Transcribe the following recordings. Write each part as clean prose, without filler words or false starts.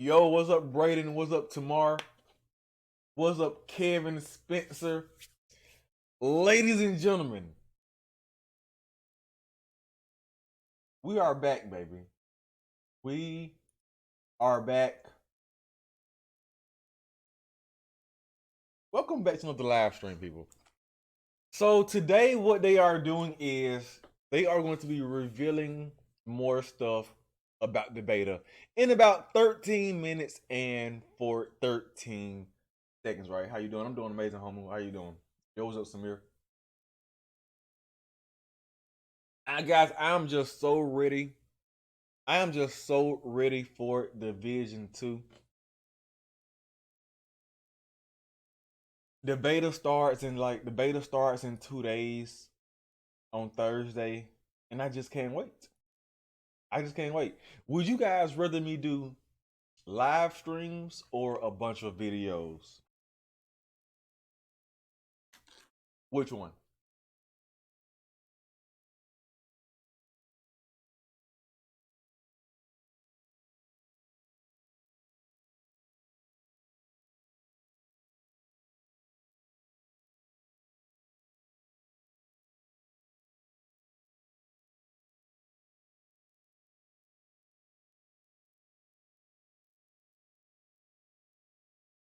Yo, what's up, Braden? What's up, Tamar? What's up, Kevin Spencer? Ladies and gentlemen, we are back, baby. We are back. Welcome back to another live stream, people. So today, what they are doing is they are going to be revealing more stuff about the beta in about 13 minutes and for 13 seconds, right? How you doing? I'm doing amazing, homie. How you doing? Yo, what's up, Samir? Guys, I'm just so ready. I am just so ready for Division 2. The beta starts in 2 days on Thursday, and I just can't wait. I just can't wait. Would you guys rather me do live streams or a bunch of videos? Which one?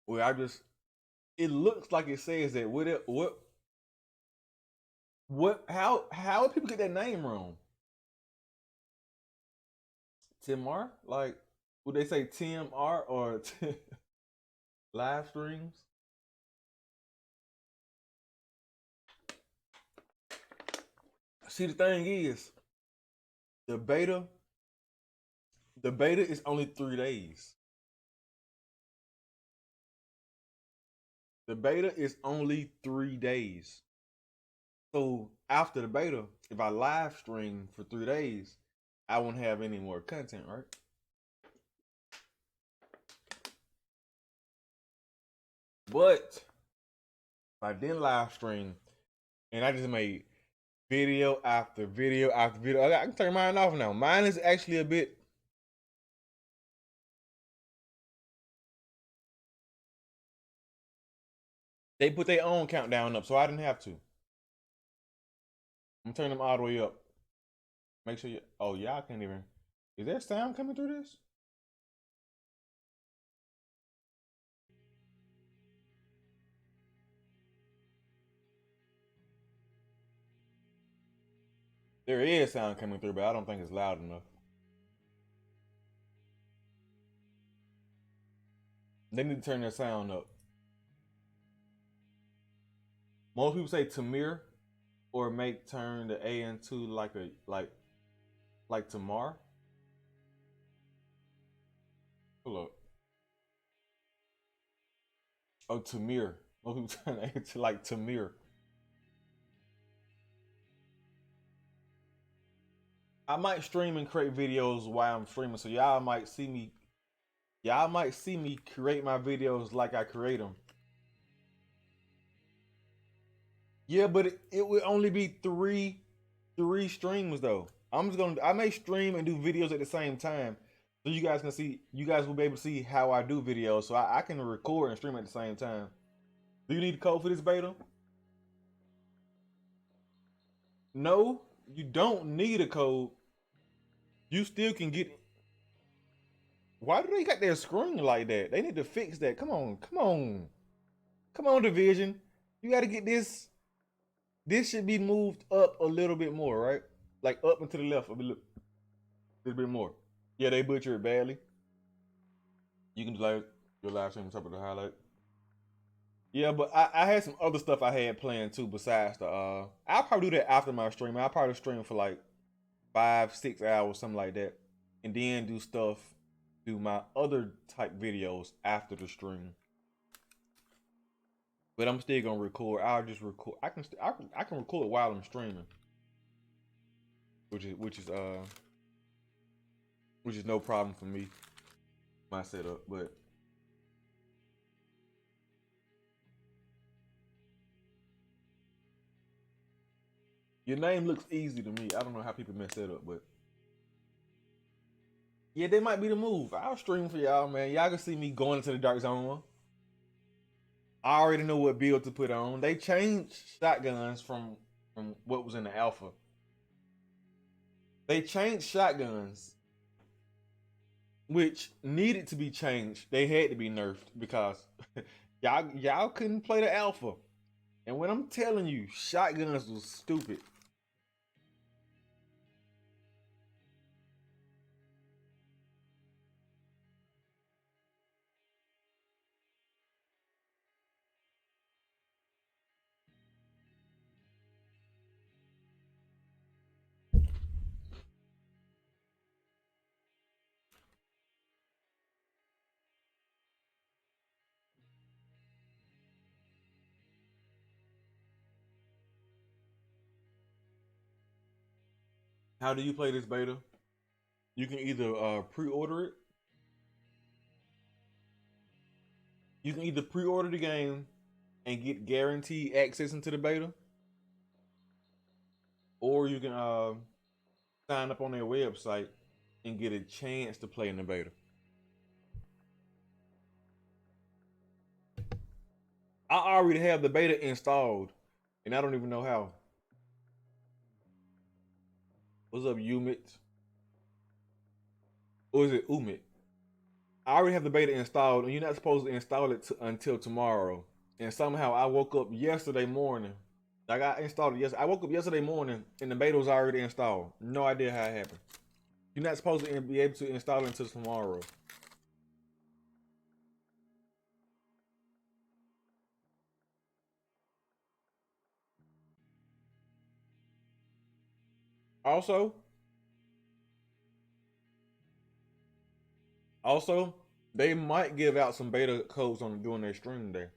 Well, it looks like it says that how do people get that name wrong? Tim R? Like, would they say Tim R or live streams? See, the thing is, the beta is only 3 days. The beta is only 3 days. So after the beta, if I live stream for 3 days, I won't have any more content, right? But if I didn't live stream and I just made video after video after video, I can turn mine off now. Mine is actually a bit. They put their own countdown up, so I didn't have to. I'm turning them all the way up. Make sure you. Oh, y'all can't even. Is there sound coming through this? There is sound coming through, but I don't think it's loud enough. They need to turn their sound up. Most people say Tamir or make turn the A into like Tamar. Hold up. Oh, Tamir. Most people turn the A to like Tamir. I might stream and create videos while I'm streaming, so y'all might see me. Y'all might see me create my videos like I create them. Yeah, but it would only be three streams though. I may stream and do videos at the same time. So you guys will be able to see how I do videos. So I can record and stream at the same time. Do you need a code for this beta? No, you don't need a code. You still can get. Why do they got their screen like that? They need to fix that. Come on, Division. You got to get this. This should be moved up a little bit more, right? Like up and to the left a little bit more. Yeah, they butchered it badly. You can do like your live stream on top of the highlight. Yeah, but I had some other stuff I had planned too besides the I'll probably do that after my stream. I'll probably stream for like 5-6 hours, something like that. And then do my other type videos after the stream. But I'm still gonna record. I'll just record. I can record while I'm streaming. Which is no problem for me. My setup, but your name looks easy to me. I don't know how people mess that up, but Yeah, they might be the move. I'll stream for y'all, man. Y'all can see me going into the dark zone. I already know what build to put on. They changed shotguns from what was in the alpha. They changed shotguns, which needed to be changed. They had to be nerfed because y'all couldn't play the alpha. And when I'm telling you, shotguns was stupid. How do you play this beta? You can either pre-order it. You can either pre-order the game and get guaranteed access into the beta, or you can sign up on their website and get a chance to play in the beta. I already have the beta installed, and I don't even know how. What's up, Umit? Or is it Umit? I already have the beta installed, and you're not supposed to install it until tomorrow. And somehow I woke up yesterday morning. I got installed yesterday. I woke up yesterday morning, and the beta was already installed. No idea how it happened. You're not supposed to be able to install it until tomorrow. Also, also, they might give out some beta codes on during their stream day.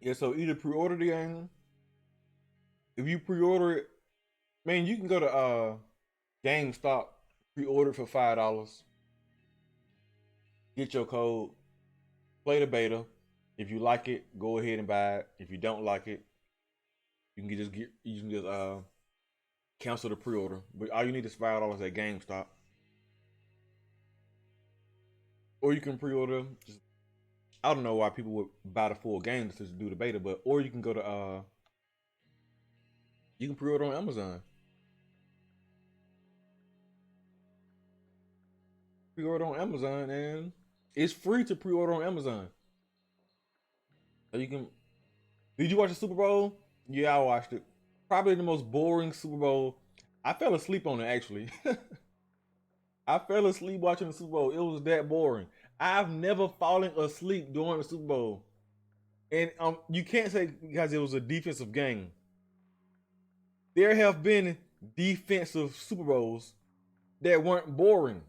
Yeah, so either pre-order the game. If you pre-order it, man, you can go to GameStop, pre-order for $5. Get your code, play the beta. If you like it, go ahead and buy it. If you don't like it, you can just cancel the pre-order. But all you need is $5 at GameStop, or you can pre-order. Just, I don't know why people would buy the full game to do the beta, but or you can go to you can pre-order on Amazon. Pre-order on Amazon, and it's free to pre-order on Amazon. So you can. Did you watch the Super Bowl? Yeah, I watched it. Probably the most boring Super Bowl. I fell asleep on it actually. I fell asleep watching the Super Bowl. It was that boring. I've never fallen asleep during the Super Bowl. And you can't say because it was a defensive game. There have been defensive Super Bowls that weren't boring,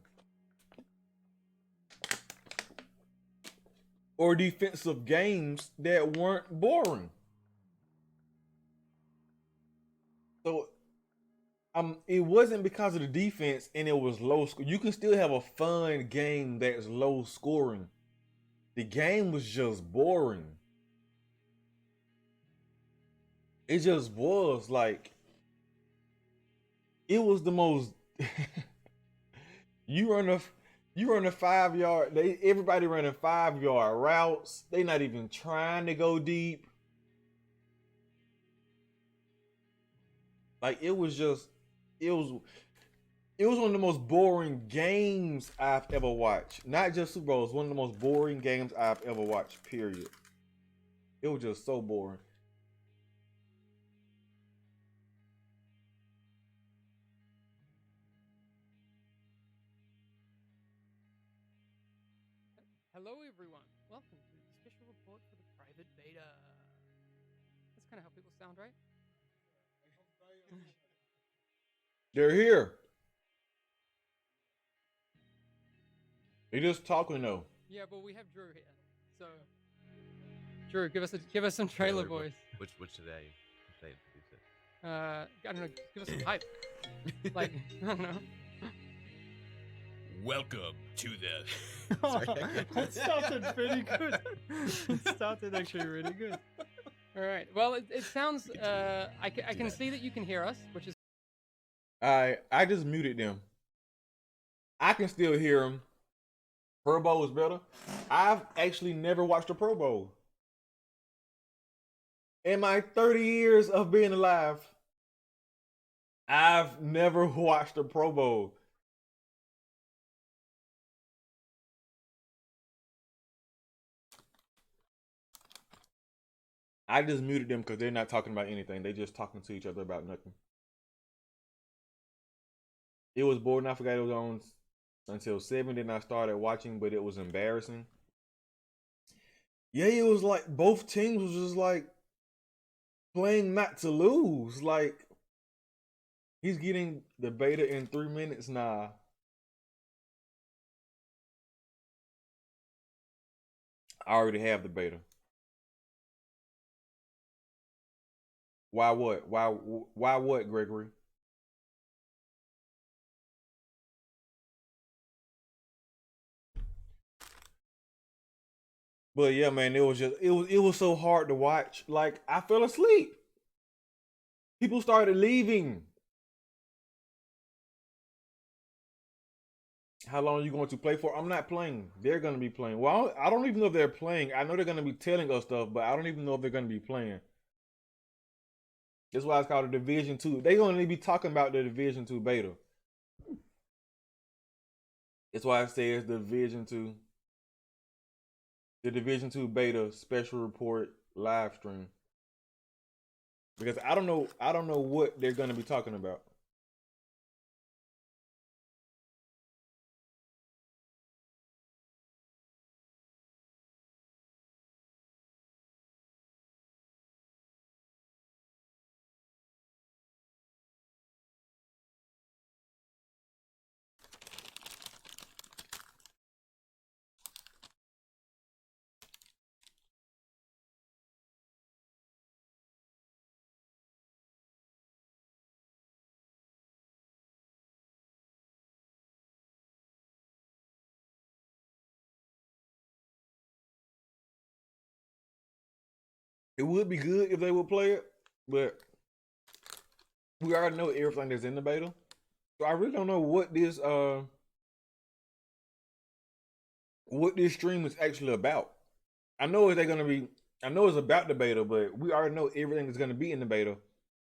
or defensive games that weren't boring. So it wasn't because of the defense and it was low score. You can still have a fun game that's low scoring. The game was just boring. It just was like it was the most. you run a you run a 5 yard. Everybody running 5 yard routes. They not even trying to go deep. Like it was just it was it was one of the most boring games I've ever watched. Not just Super Bowls, one of the most boring games I've ever watched. Period. It was just so boring. Hello everyone, welcome to the special report for the private beta. kind of how people sound, right? They're here. They just talking though. Yeah, but we have Drew here, so Drew, give us some trailer voice. Which today? Which day introduce it? I don't know. Give us some hype. Like I don't know. Welcome to the. That started pretty good. It started actually really good. All right. Well, it sounds. I can see that you can hear us, which is. I just muted them. I can still hear them. Pro Bowl is better. I've actually never watched a Pro Bowl. In my 30 years of being alive, I've never watched a Pro Bowl. I just muted them because they're not talking about anything. They're just talking to each other about nothing. It was boring. I forgot it was on until 7. Then I started watching, but it was embarrassing. Yeah, it was like both teams was just like playing not to lose. Like he's getting the beta in 3 minutes. Nah. I already have the beta. Why what? Why what, Gregory? But yeah, man, it was so hard to watch. Like I fell asleep. People started leaving. How long are you going to play for? I'm not playing. They're going to be playing. Well, I don't even know if they're playing. I know they're going to be telling us stuff, but I don't even know if they're going to be playing. That's why it's called a Division 2. They're going to be talking about the Division 2 beta. That's why it says Division 2. The Division 2 beta special report live stream. Because I don't know what they're going to be talking about. It would be good if they would play it, but we already know everything that's in the beta. So I really don't know what this stream is actually about. I know it's about the beta, but we already know everything that's gonna be in the beta.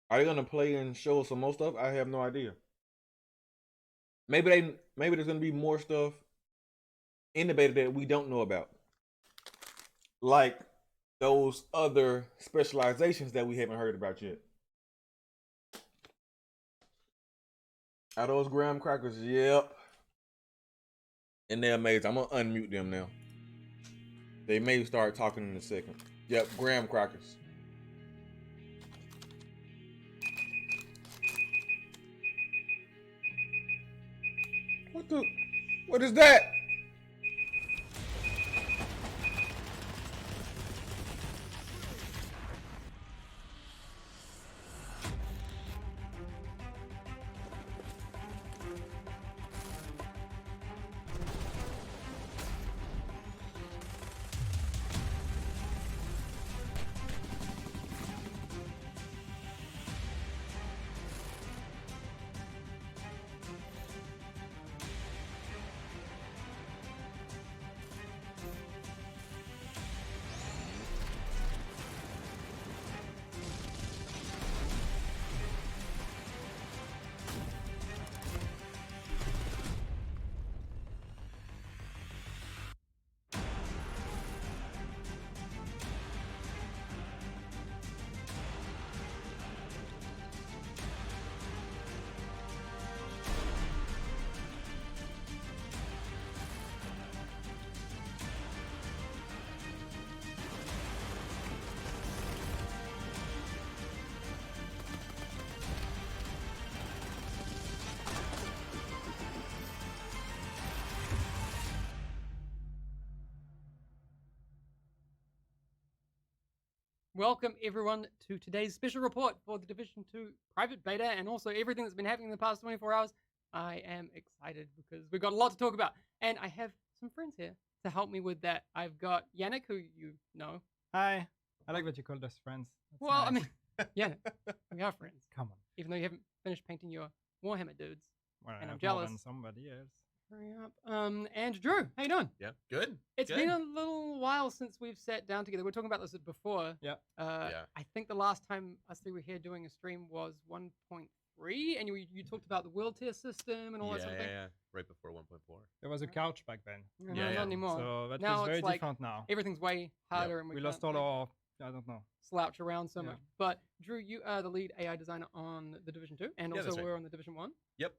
Are they gonna play and show us some more stuff? I have no idea. Maybe there's gonna be more stuff in the beta that we don't know about. Like those other specializations that we haven't heard about yet. Are those graham crackers? Yep. And they're amazing. I'm gonna unmute them now. They may start talking in a second. Yep, graham crackers. What is that? Welcome everyone to today's special report for the Division 2 private beta and also everything that's been happening in the past 24 hours. I am excited because we've got a lot to talk about. And I have some friends here to help me with that. I've got Yannick, who you know. Hi. I like that you called us friends. That's Well, nice. I mean, Yannick, we are friends. Come on. Even though you haven't finished painting your Warhammer dudes. Well, And I'm more jealous. than somebody else. Hurry up. And Drew, how you doing? Yeah, good. It's good. been a little while since we've sat down together. We were talking about this before. Yeah. I think the last time us three were here doing a stream was 1.3, and you talked about the world tier system and all that sort of thing. Yeah. Right before 1.4. There was a couch back then. No, Yeah, not yeah. anymore. So that Now is very it's like different now. Everything's way harder, and We we lost can't, all like, our, I don't know. slouch around so Yeah. much. But Drew, you are the lead AI designer on the Division 2, and Yeah, also that's right. we're on the Division 1. Yep.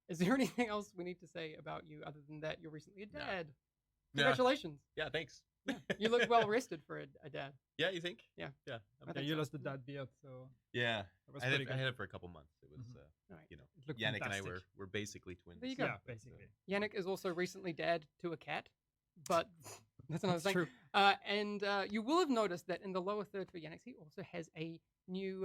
Is there anything else we need to say about you other than that you're recently a No. dad? Yeah. Congratulations. Yeah, thanks. Yeah. You look well rested for a dad. Yeah, you think? Yeah. Yeah. I Yeah, think you so. lost the dad beard, so Yeah. that was I had, pretty it, good. I had it for a couple months. It was, Mhm. Alright. you know, It looked Yannick fantastic. and I were basically twins. There you go. Yeah, basically. Yannick is also recently dad to a cat, but that's another That's thing. true. And you will have noticed that in the lower third for Yannick, he also has a new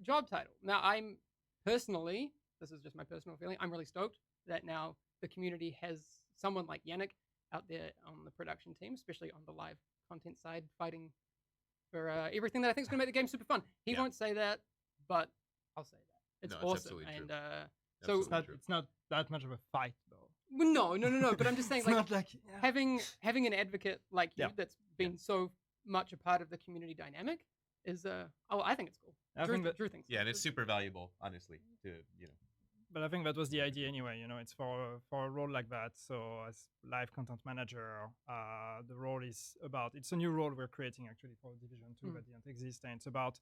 job title. Now, I'm personally, this is just my personal feeling, I'm really stoked that now the community has someone like Yannick out there on the production team, especially on the live content side, fighting for everything that I think is going to make the game super fun. He Yeah. won't say that, but I'll say that. It's No, it's awesome. absolutely true. And Absolutely It's not, true. it's not that much of a fight, though. well, no. But I'm just saying, It's like, not like... Yeah. having an advocate like you Yeah. that's been so much a part of the community dynamic is I think it's cool. I think that, Drew thinks Yeah, so. and it's super valuable, honestly, to, you know. but I think that was the idea anyway. You know, it's for a role like that. So as live content manager, the role is about. It's a new role we're creating actually for Division 2 that didn't exist, and it's about,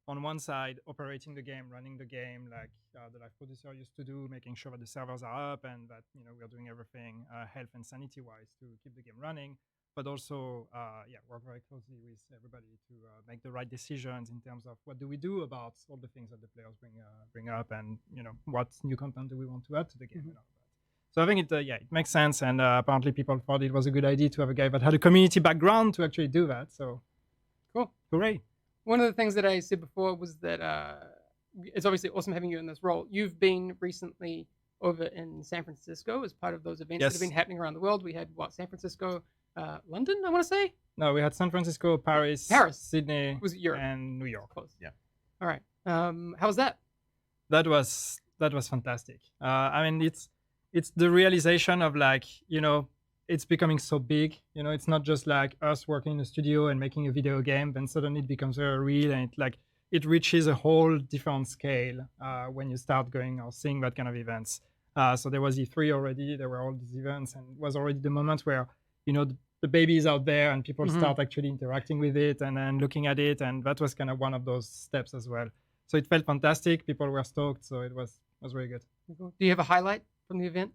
on one side, operating the game, running the game like the live producer used to do, making sure that the servers are up and that we're doing everything health and sanity wise to keep the game running. But also, work very closely with everybody to make the right decisions in terms of what do we do about all the things that the players bring up, and what new content do we want to add to the game and all that. So I think it makes sense, and apparently people thought it was a good idea to have a guy that had a community background to actually do that. So Cool. Hooray! One of the things that I said before was that it's obviously awesome having you in this role. You've been recently over in San Francisco as part of those events that have Yes. been happening around the world. We had San Francisco, London, I want to say. No, we had San Francisco, Paris, Sydney, Was it Europe? and New York. Close. Yeah. All right. How was that? That was fantastic. I mean, it's the realization of it's becoming so big. It's not just like us working in a studio and making a video game. Then suddenly it becomes very real, and it reaches a whole different scale when you start going or seeing that kind of events. So there was E3 already. There were all these events, and it was already the moment where the baby is out there and people start actually interacting with it and then looking at it, and that was kind of one of those steps as well. So it felt fantastic. People were stoked, so it was very good. Do you have a highlight from the event?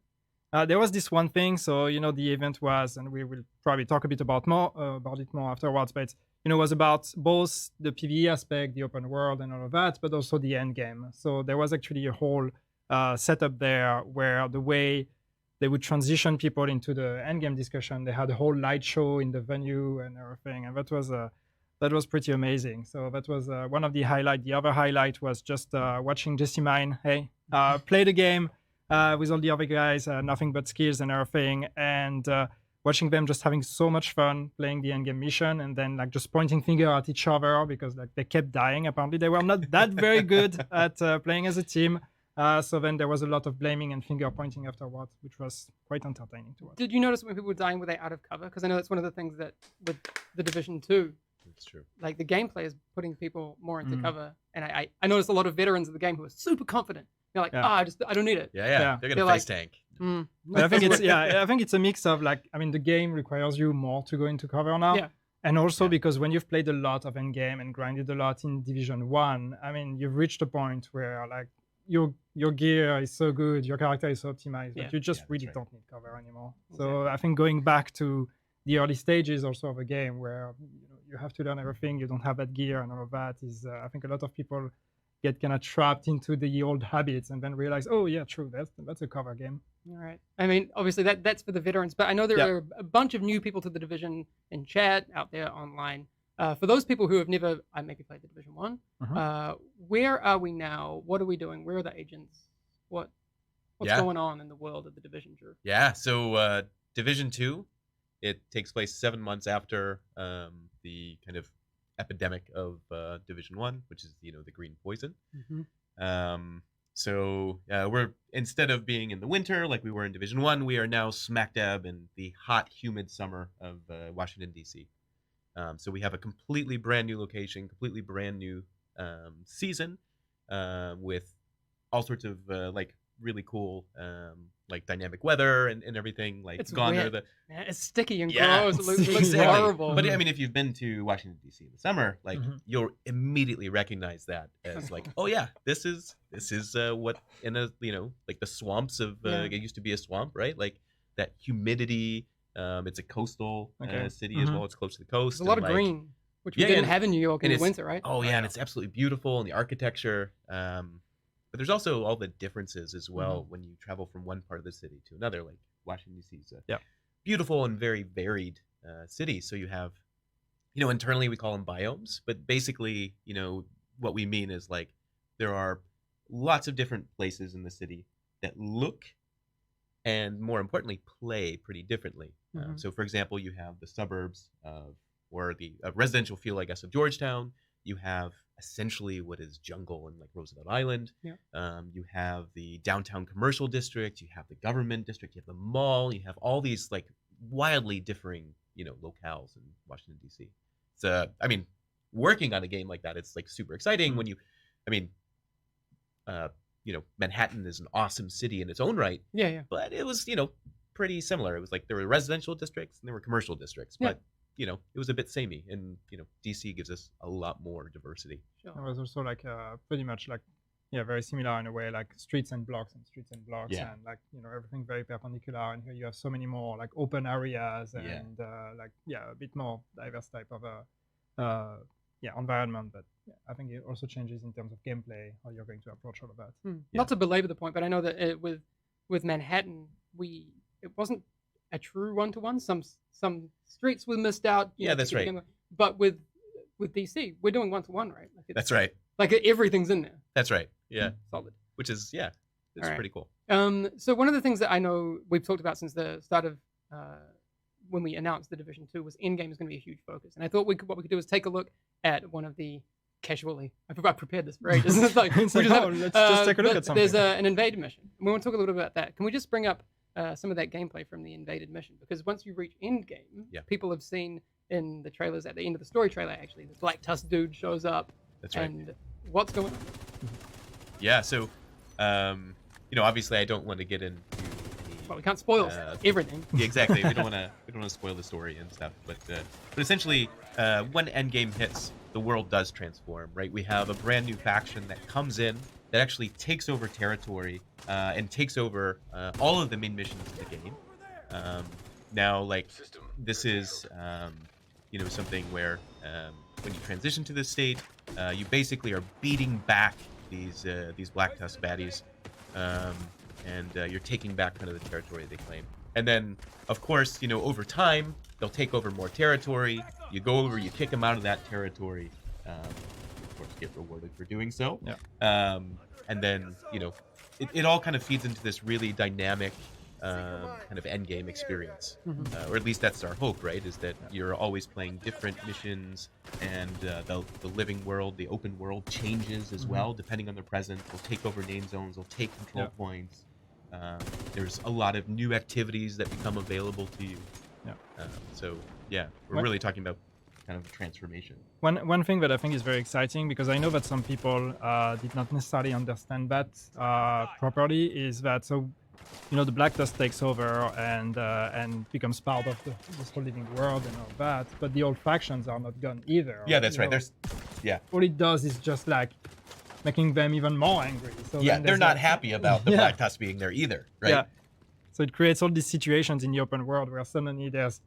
There was this one thing. So the event was, and we will probably talk a bit about it more afterwards, but it was about both the PvE aspect, the open world, and all of that, but also the end game. So there was actually a whole setup there where the way they would transition people into the end game discussion, they had a whole light show in the venue and everything, and that was pretty amazing. So that was one of the highlights. The other highlight was just watching Jesse Mine, play the game with all the other guys, nothing but skills and everything, and watching them just having so much fun playing the endgame mission, and then just pointing finger at each other because they kept dying. Apparently they were not that very good at playing as a team. So then there was a lot of blaming and finger pointing afterwards, which was quite entertaining to watch. Did you notice when people were dying, were they out of cover? Because I know that's one of the things that with the Division 2, It's true. like the gameplay is putting people more into cover. And I noticed a lot of veterans of the game who are super confident. They're like, I don't need it. Yeah. Yeah. They're They're gonna like- face tank. But I think it's a mix of the game requires you more to go into cover now. Yeah. And also because when you've played a lot of endgame and grinded a lot in Division 1, I mean, you've reached a point where your gear is so good, your character is so optimized that you just really don't need cover anymore. So I think going back to the early stages also of a game where you have to learn everything, you don't have that gear and all of that is, I think a lot of people get kind of trapped into the old habits and then realize, oh yeah, true, that's a cover game. All right. I mean, obviously that's for the veterans, but I know there are a bunch of new people to the Division in chat out there online. For those people who have never maybe played the Division 1, Mhm. where are we now? What are we doing? Where are the agents? What's Yeah. going on in the world of the Division, Drew? Yeah. So Division 2, it takes place 7 months after the kind of epidemic of Division 1, which is the green poison. So we're, instead of being in the winter like we were in Division 1, we are now smack dab in the hot, humid summer of Washington, D.C. So we have a completely brand new location, completely brand new season with all sorts of like really cool like dynamic weather and everything. Like It's gone are wet. the Man, it's sticky and Yeah, gross. It looks exactly. horrible. But I mean, if you've been to Washington D.C. in the summer, like Mhm. you'll immediately recognize that as like, oh yeah, this is what in a like the swamps of Yeah. it used to be a swamp, right? Like that humidity. It's a coastal Okay. city as Mhm. well. It's close to the coast. There's a lot and, of like, green, which we yeah, didn't and- have in New York in and the it's- winter, right? Oh yeah, Oh, and yeah. it's absolutely beautiful, and the architecture. But there's also all the differences as well when you travel from one part of the city to another. Like Washington D.C. is a Yep. beautiful and very varied city. So you have, internally we call them biomes, but basically, what we mean is like there are lots of different places in the city that look and more importantly play pretty differently. Mhm. So for example, you have the suburbs or the residential feel, I guess, of Georgetown. You have essentially what is jungle in like Roosevelt Island. Yeah. You have the downtown commercial district. You have the government district. You have the mall. You have all these like wildly differing, locales in Washington D.C. So I mean, working on a game like that, it's like super exciting when Manhattan is an awesome city in its own right, Yeah. but it was pretty similar. It was like there were residential districts and there were commercial districts, Yeah. but it was a bit samey, and DC gives us a lot more diversity. It Sure. was also like pretty much like very similar in a way, like streets and blocks and streets and blocks, Yeah. and like everything very perpendicular. And here you have so many more like open areas Yeah. and a bit more diverse type of environment. But I think it also changes in terms of gameplay how you're going to approach all of that. Yeah. Not to belabor the point, but I know that with Manhattan, it wasn't a true 1-to-1. Some streets were missed out. Yeah, that's right. But with DC, we're doing 1-to-1, right? Like That's right. Like everything's in there. That's right. Yeah, Solid. which is it's All right. pretty cool. So one of the things that I know we've talked about since the start of when we announced the Division 2 was in-game is going to be a huge focus. And I thought what we could do is take a look at one of the casually. I prepared this for ages. It's like, It's we like, just oh, have it. let's just take a look But at something. There's an invade mission. And we want to talk a little bit about that. Can we just bring up some of that gameplay from the invaded mission? Because once you reach end game, Yeah. people have seen in the trailers at the end of the story trailer, actually, the Black Tusk dude shows up. That's right. And what's going on? Yeah. So, obviously, I don't want to get into Well, we can't spoil everything. Yeah, exactly. We don't want to spoil the story and stuff. But essentially, when Endgame hits, the world does transform. Right. We have a brand new faction that comes in that actually takes over territory and takes over all of the main missions of the game. Now, like this is something where when you transition to this state, you basically are beating back these Black Tusk baddies. And you're taking back kind of the territory they claim. And then, of course, over time, they'll take over more territory. You go over, you kick them out of that territory. Of course, get rewarded for doing so. Yeah. And then, it all kind of feeds into this really dynamic kind of end game experience. Or at least that's our hope, right? Is that you're always playing different missions, and the living world, the open world changes as well, depending on the present. They'll take over name zones, they'll take control points. There's a lot of new activities that become available to you. Yeah. We're really talking about kind of a transformation. One thing that I think is very exciting, because I know that some people did not necessarily understand that properly, is that the Black Tusk takes over and becomes part of this whole living world and all that, but the old factions are not gone either. Yeah, that's right. All it does is just like making them even more angry. So Yeah, then they're there's not like- happy about the Yeah. Black Tusk being there either, right? Yeah. So it creates all these situations in the open world where suddenly there's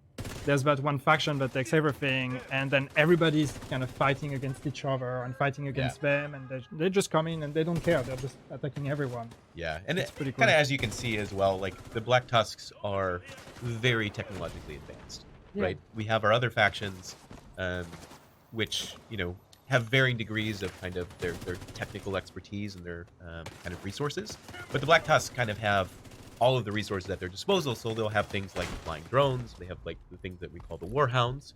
that one faction that takes everything, and then everybody's kind of fighting against each other and fighting against them, and they just come in and they don't care. They're just attacking everyone. Yeah, and It's pretty cool. kind of as you can see as well, like the Black Tusks are very technologically advanced, Yeah. right? We have our other factions, which have varying degrees of kind of their technical expertise and their kind of resources. But the Black Tusk kind of have all of the resources at their disposal, so they'll have things like flying drones. They have like the things that we call the Warhounds,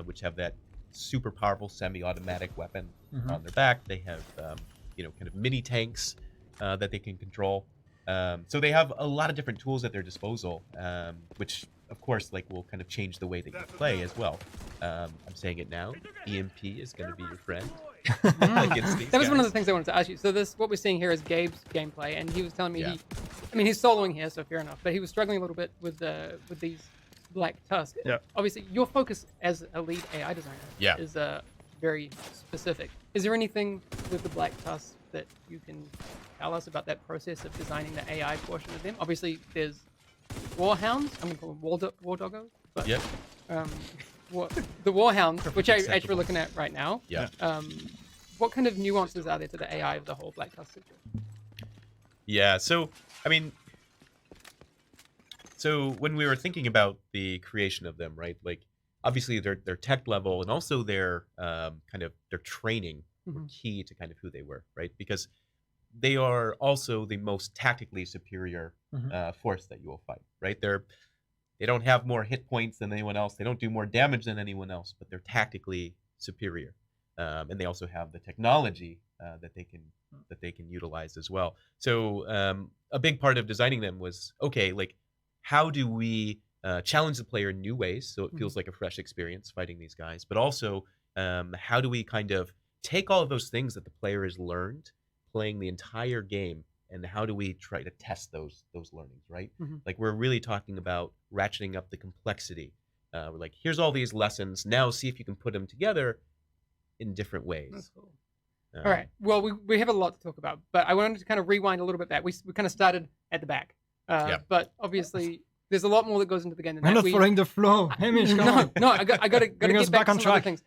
which have that super powerful semi-automatic weapon on their back. They have kind of mini tanks that they can control. So they have a lot of different tools at their disposal, which of course will kind of change the way that you play as well. I'm saying it now. EMP is going to be your friend. Against these That was one of the guys. things I wanted to ask you. So what we're seeing here is Gabe's gameplay, and he was telling me Yeah. he's soloing here, so fair enough. But he was struggling a little bit with these Black Tusk. Yeah. Obviously, your focus as a lead AI designer is very specific. Is there anything with the Black Tusk that you can tell us about that process of designing the AI portion of them? Obviously, there's Warhounds. I'm going to call them War Doggos. But, Yep. the Warhounds, which I'm acceptable. actually looking at right now. Yeah. What kind of nuances are there to the AI of the whole Black Tusk situation? Yeah. So I mean, when we were thinking about the creation of them, right? Like, obviously their tech level and also their kind of their training were key to kind of who they were, right? Because they are also the most tactically superior force that you will fight, right? They don't have more hit points than anyone else. They don't do more damage than anyone else, but they're tactically superior, and they also have the technology that they can utilize as well. So a big part of designing them was, okay, like, how do we challenge the player in new ways so it feels like a fresh experience fighting these guys, but also how do we kind of take all of those things that the player has learned playing the entire game, and how do we try to test those learnings, right? Like, we're really talking about ratcheting up the complexity. We're like, here's all these lessons, now see if you can put them together in different ways. That's cool. All right. Well, we have a lot to talk about, but I wanted to kind of rewind a little bit back. We kind of started at the back, but obviously there's a lot more that goes into the game than I'm that. not following the flow. Hamish, come on. No, I got to Bring us get back back on to some other track. things.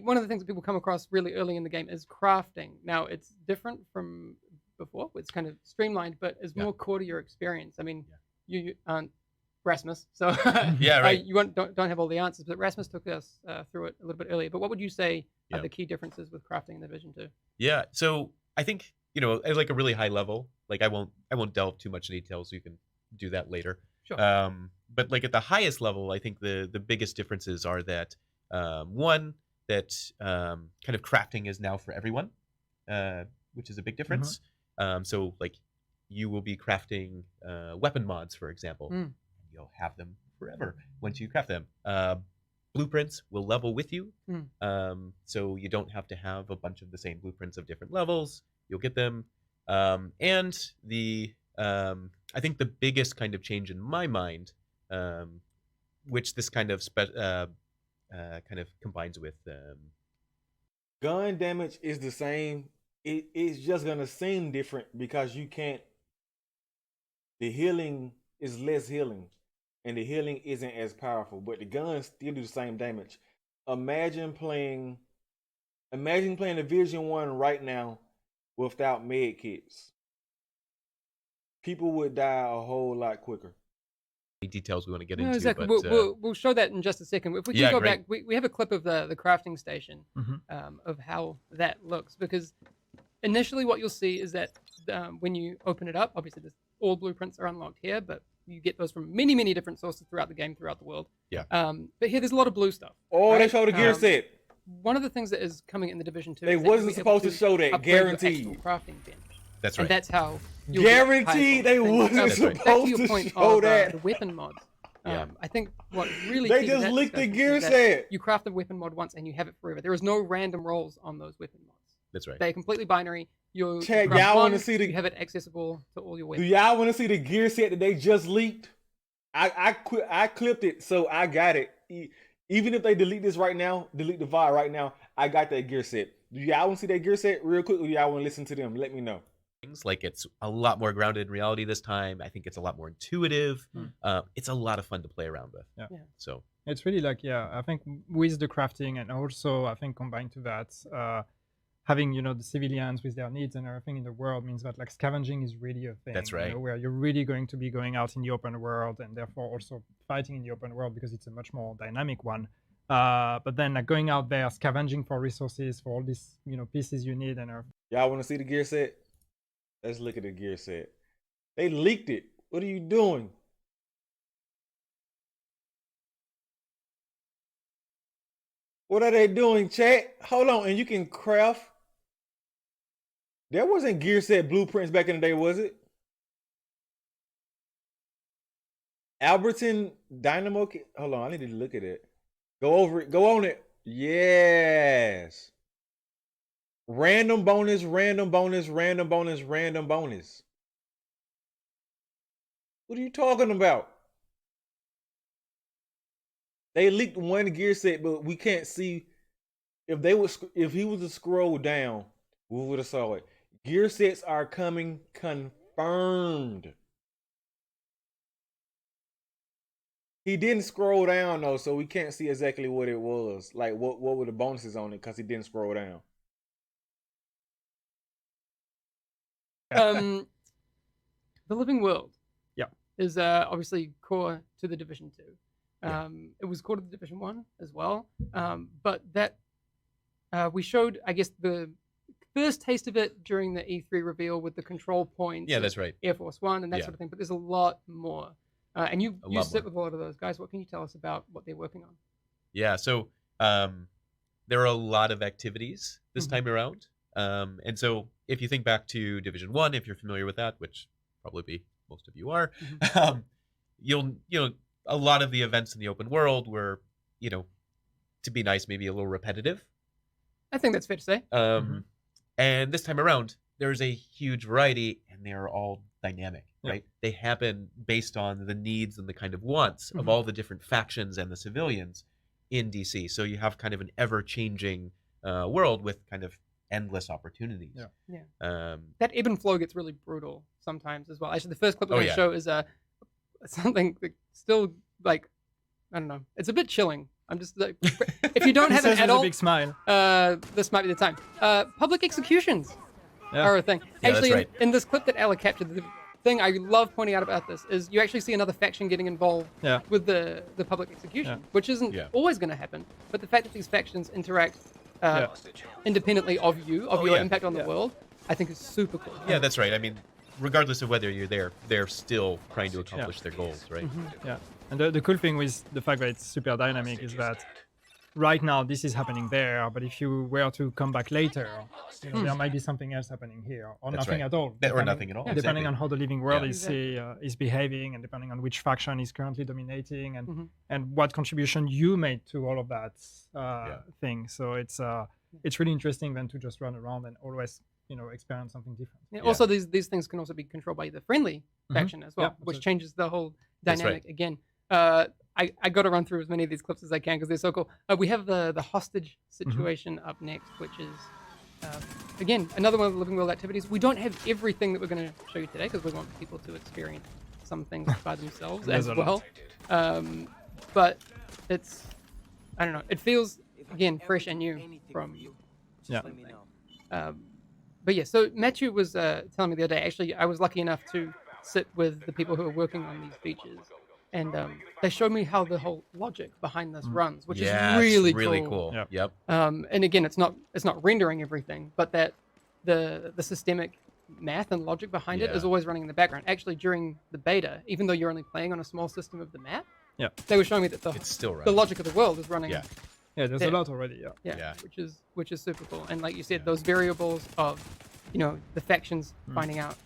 One of the things that people come across really early in the game is crafting. Now, it's different from before. It's kind of streamlined, but it's more core to your experience. I mean, you aren't Rasmus, so Yeah, right. you don't have all the answers, but Rasmus took us through it a little bit earlier. But what would you say are the key differences with crafting in the Division 2? Yeah, so I think, at like a really high level, like I won't delve too much in detail, so you can do that later. Sure. But like at the highest level, I think the biggest differences are that one, that kind of crafting is now for everyone, which is a big difference. So like, you will be crafting weapon mods, for example. You'll have them forever once you craft them. Blueprints will level with you, so you don't have to have a bunch of the same blueprints of different levels. You'll get them. And I think the biggest kind of change in my mind, which this kind of combines with, Gun damage is the same. It's just gonna seem different because you can't. The healing is less healing, and the healing isn't as powerful, but the guns still do the same damage. Imagine playing Division 1 right now without med kits. People would die a whole lot quicker. details we want to get No, into. exactly. But, We'll show that in just a second. If we can Yeah, go great. back, we have a clip of the crafting station Mhm. of how that looks, because initially what you'll see is that when you open it up, obviously all blueprints are unlocked here, but you get those from many, many different sources throughout the game, throughout the world. Yeah. But here, there's a lot of blue stuff. Oh, they right? showed the gear set. One of the things that is coming in the Division 2 They is that wasn't you'll be able supposed to show that, upgrade your guaranteed. actual crafting bench. That's And right. that's how you'll get higher Guaranteed they quality things. wasn't That's right. Back to supposed your to point show of that. the weapon mods. Yeah. I think what really They key to just that leaked the discussion gear is that set. You craft a weapon mod once and you have it forever. There is no random rolls on those weapon mods. That's right. They're completely binary. You Chat, craft y'all wanna one, see the- you have it accessible to all your Do weapons. y'all want to see the gear set that they just leaked? I clipped it, so I got it. Even if they delete this right now, delete the VOD right now, I got that gear set. Do y'all want to see that gear set real quick, or do y'all want to listen to them? Let me know. Things like it's a lot more grounded in reality this time. I think it's a lot more intuitive. It's a lot of fun to play around with. Yeah. Yeah. So It's really like, I think with the crafting, and also I think combined to that, having, the civilians with their needs and everything in the world means that like scavenging is really a thing. That's right. Where you're really going to be going out in the open world and therefore also fighting in the open world because it's a much more dynamic one. But then like going out there, scavenging for resources for all these pieces you need and everything. Y'all want to see the gear set? Let's look at the gear set. They leaked it. What are you doing? What are they doing, chat? Hold on, and you can craft. There wasn't gear set blueprints back in the day, was it? Alberton Dynamo. Hold on, I need to look at it. Go over it. Go on it. Yes. Random bonus, random bonus, random bonus, random bonus. What are you talking about? They leaked one gear set, but we can't see if he was to scroll down, we would have saw it. Gear sets are coming confirmed. He didn't scroll down though, so we can't see exactly what it was. Like what were the bonuses on it because he didn't scroll down. The Living World, yeah, is obviously core to the Division 2. It was core to the Division 1 as well, but that we showed, I guess, the first taste of it during the E3 reveal with the control points. Yeah, that's right. Air Force One and that sort of thing. But there's a lot more, and you sit with a lot of those guys. What can you tell us about what they're working on? Yeah, so there are a lot of activities this time around. And so if you think back to Division 1, if you're familiar with that, which probably most of you are, you'll a lot of the events in the open world were, to be nice, maybe a little repetitive. I think that's fair to say. And this time around, there's a huge variety, and they are all dynamic, right? They happen based on the needs and the kind of wants of all the different factions and the civilians in DC. So you have kind of an ever-changing world with kind of endless opportunities. That ebb and flow gets really brutal sometimes as well. Actually, the first clip we're going to show is something that still, like, I don't know, it's a bit chilling. I'm just like, if you don't have an adult, a big smile. This might be the time. Public executions are a thing. Yeah, actually, that's right. in this clip that Ella captured, the thing I love pointing out about this is you actually see another faction getting involved with the public execution, which isn't always going to happen. But the fact that these factions interact independently of your impact on the world, I think is super cool. Yeah, that's right. I mean, regardless of whether you're there, they're still trying to accomplish their goals, right? Yeah. And the cool thing with the fact that it's super dynamic is that right now this is happening there, but if you were to come back later, there might be something else happening here, or nothing at all. Or nothing at all. Depending on how the living world is behaving, and depending on which faction is currently dominating, and what contribution you made to all of that thing. So it's really interesting then to just run around and always experience something different. Also, these things can also be controlled by the friendly faction as well, which changes the whole dynamic again. I got to run through as many of these clips as I can because they're so cool. We have the hostage situation up next, which is, again, another one of the living world activities. We don't have everything that we're going to show you today because we want people to experience some things by themselves as well. But it's, I don't know, it feels, again, fresh and new from... But yeah, so Matthew was telling me the other day, actually, I was lucky enough to sit with the people who are working on these features. And they showed me how the whole logic behind this runs, which is really cool. Yep. And again, it's not rendering everything, but that the systemic math and logic behind it is always running in the background. Actually, during the beta, even though you're only playing on a small system of the map, they were showing me that it's still the logic of the world is running. Yeah, there's a lot already. Which is super cool. And like you said, those variables of the factions finding out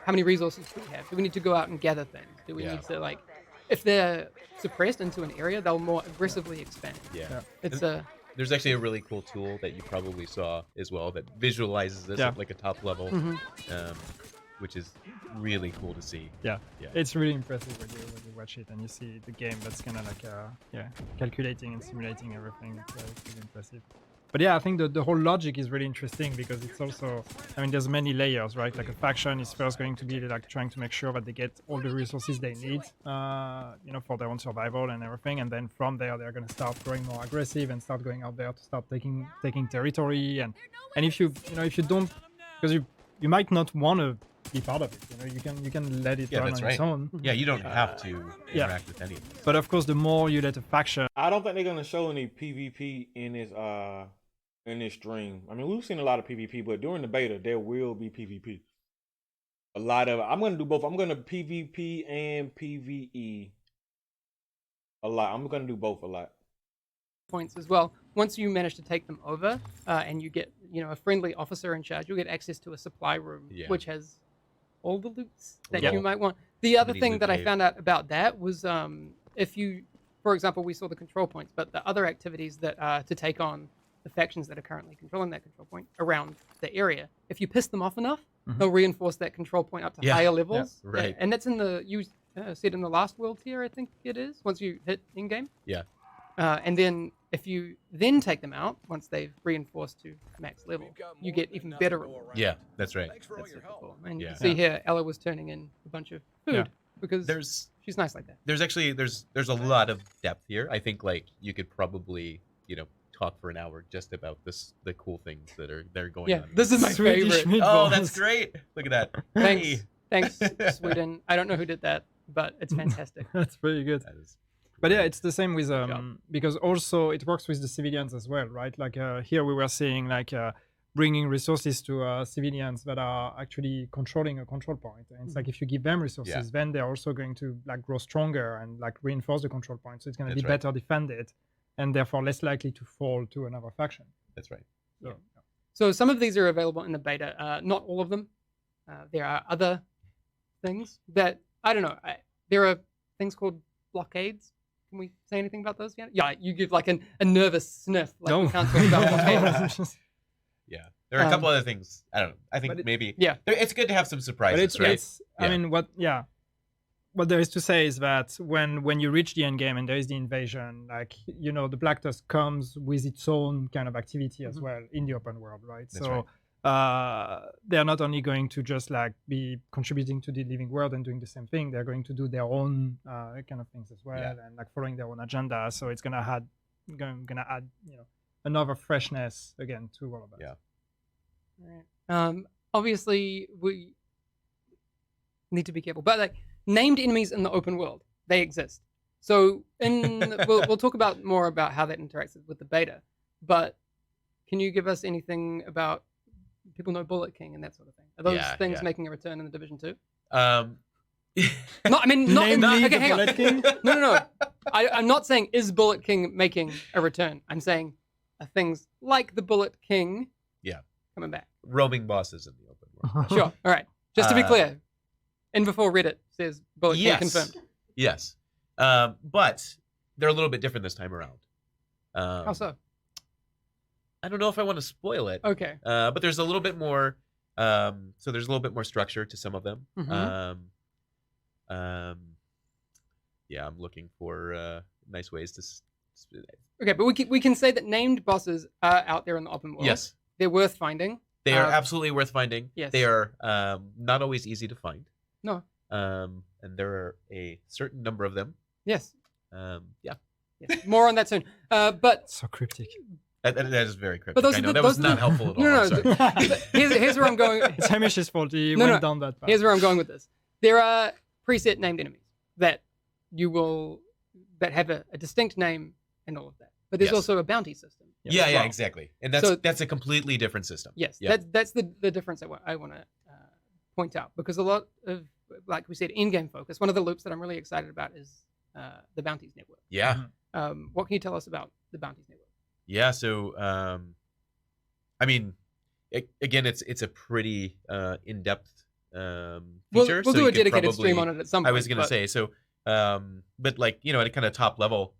how many resources do we have? Do we need to go out and gather things? Do we need to if they're suppressed into an area, they'll more aggressively expand. It's there's actually a really cool tool that you probably saw as well that visualizes this at like a top level, which is really cool to see. It's really impressive when you watch it and you see the game that's kind of like calculating and simulating everything. It's really impressive. But yeah, I think the whole logic is really interesting because it's also, I mean, there's many layers, right? Like a faction is first going to be like trying to make sure that they get all the resources they need, for their own survival and everything. And then from there, they're going to start growing more aggressive and start going out there to start taking territory. And if you don't, because you might not want to be part of it. You can let it Yeah, run that's on its right. own. Yeah, you don't have to yeah. interact with any of these. But of course, the more you let a faction, I don't think they're gonna show any PvP in this stream. I mean, we've seen a lot of PvP, but during the beta, there will be PvP. A lot of I'm gonna do both. I'm gonna PvP and PvE a lot. I'm gonna do both a lot. Points as well. Once you manage to take them over, and you get a friendly officer in charge, you'll get access to a supply room, Yeah. which has all the loots that Yeah. you might want. The other Mini thing loot that I cave. found out about that was if you, for example, we saw the control points, but the other activities that are to take on the factions that are currently controlling that control point around the area, if you piss them off enough, they'll reinforce that control point up to Yeah. higher levels. Yeah, right. And that's in you said in the last world tier, I think it is, once you hit in-game. Yeah. And then if you then take them out, once they've reinforced to max level, you get even better rewards. Yeah, that's right. That's super cool. And you Yeah. can see here, Ella was turning in a bunch of food Yeah. because she's nice like that. There's actually there's a lot of depth here. I think like you could probably talk for an hour just about the cool things that are going on. This is my Swedish favorite. Oh, meatballs. that's great! Look at that. Thanks, Hey. thanks, Sweden. I don't know who did that, but it's fantastic. That's pretty good. That is But yeah, great. it's the same with because also it works with the civilians as well, right? Like here we were seeing like bringing resources to civilians that are actually controlling a control point. And it's like if you give them resources, then they're also going to like grow stronger and like reinforce the control point. So it's going to be That's right. better defended and therefore less likely to fall to another faction. That's right. So, So some of these are available in the beta. Not all of them. There are other things that I don't know. There are things called blockades. Can we say anything about those yet? Yeah, you give like a nervous sniff. Like we can't talk about blockades. Yeah. There are a couple other things. I don't know. I think maybe. Yeah. It's good to have some surprises, But it's, right? it's I mean, what there is to say is that when you reach the end game and there is the invasion, like the Black Tusk comes with its own kind of activity as well in the open world, right? That's so right. they're not only going to just like be contributing to the living world and doing the same thing, they're going to do their own kind of things as well and like following their own agenda. So it's gonna add another freshness again to all of that. Yeah. Right. Obviously, we need to be careful, but like named enemies in the open world, they exist. So we'll talk about more about how that interacts with the beta. But can you give us anything about people know Bullet King and that sort of thing? Are those things making a return in the Division 2? No, I mean, not Namely okay, the hang on. Bullet King? No. I'm not saying is Bullet King making a return. I'm saying are things like the Bullet King coming back. roaming bosses in the open world. Sure. All right. Just to be clear, in before Reddit says Bullet King confirmed. Yes. But they're a little bit different this time around. How so? I don't know if I want to spoil it. Okay. But there's a little bit more. So there's a little bit more structure to some of them. Yeah, I'm looking for nice ways to. Okay, but we can say that named bosses are out there in the open world. Yes, they're worth finding. they are absolutely worth finding. Yes. They are not always easy to find. No. And there are a certain number of them. Yes. Yeah. Yes. More on that soon. But So cryptic. That is very cryptic. But those I are know the- that those was are not the- helpful at all. No, I'm sorry. here's where I'm going. It's Hamish's fault. He No, went no. down that path. Here's where I'm going with this. There are preset named enemies that have a distinct name and all of that. But there's Yes. also a bounty system. Yeah, as yeah, well. exactly. And So- that's a completely different system. Yes, Yeah. that's the difference I want to point out, because a lot of, like we said, in-game focus. One of the loops that I'm really excited about is the bounties network. Yeah. What can you tell us about the bounties network? Yeah. So, I mean, again, it's a pretty in-depth feature. We'll so do you a could dedicated probably, stream on it at some point. I was gonna but- say so, but like at a kind of top level,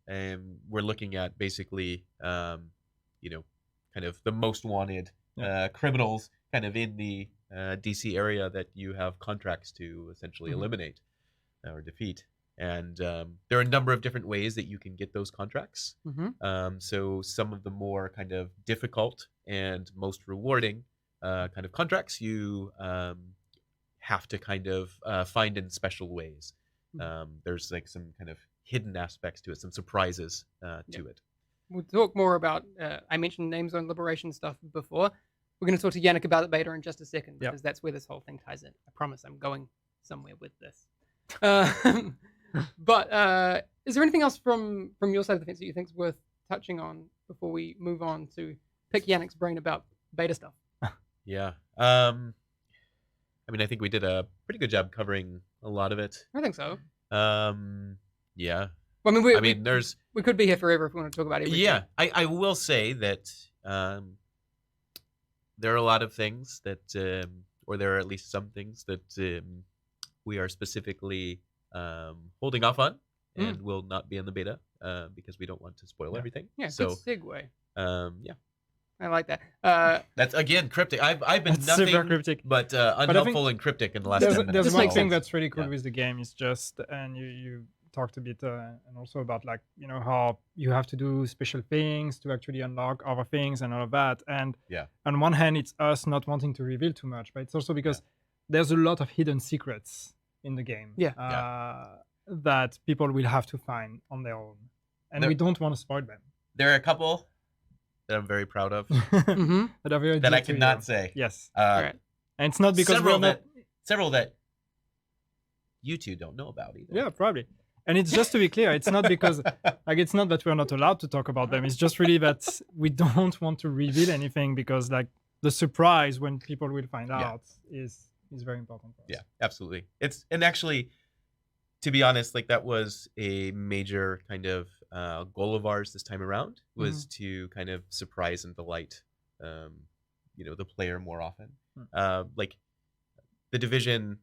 we're looking at basically, kind of the most wanted criminals, kind of in the DC area that you have contracts to essentially eliminate or defeat. And there are a number of different ways that you can get those contracts. So some of the more kind of difficult and most rewarding kind of contracts you have to kind of find in special ways. There's like some kind of hidden aspects to it, some surprises to it. We'll talk more about, I mentioned names on liberation stuff before. We're we're going to talk to Yannick about the beta in just a second Yep. because that's where this whole thing ties in. I promise I'm going somewhere with this. But is there anything else from your side of the fence that you think is worth touching on before we move on to pick Yannick's brain about beta stuff? Yeah. I mean, I think we did a pretty good job covering a lot of it. I think so. Yeah. Well, I mean, there's we could be here forever if we want to talk about everything. yeah. I will say that there are a lot of things that, or there are at least some things that we are specifically holding off on and will not be in the beta because we don't want to spoil everything. Yeah. So Good segue. yeah. I like that. That's again cryptic. I've been It's super nothing cryptic. but unhelpful and cryptic in the last 10 minutes. There's This one makes thing sense. that's really cool Yeah. with the game is just, and you talked a bit and also about like how you have to do special things to actually unlock other things and all of that. And Yeah. on one hand, it's us not wanting to reveal too much, but it's also because there's a lot of hidden secrets in the game. That people will have to find on their own, and we don't want to spoil them. There are a couple that I'm very proud of Mm-hmm. That are very that I dear to cannot you. say. Yes, All right. and it's not because several we're not. several that you two don't know about either. Yeah, probably. And it's just to be clear, it's not because like it's not that we're not allowed to talk about them. It's just really that we don't want to reveal anything because like the surprise when people will find out is very important for us. Yeah, absolutely. And actually, to be honest, like that was a major kind of goal of ours this time around was to kind of surprise and delight, the player more often. Like the Division,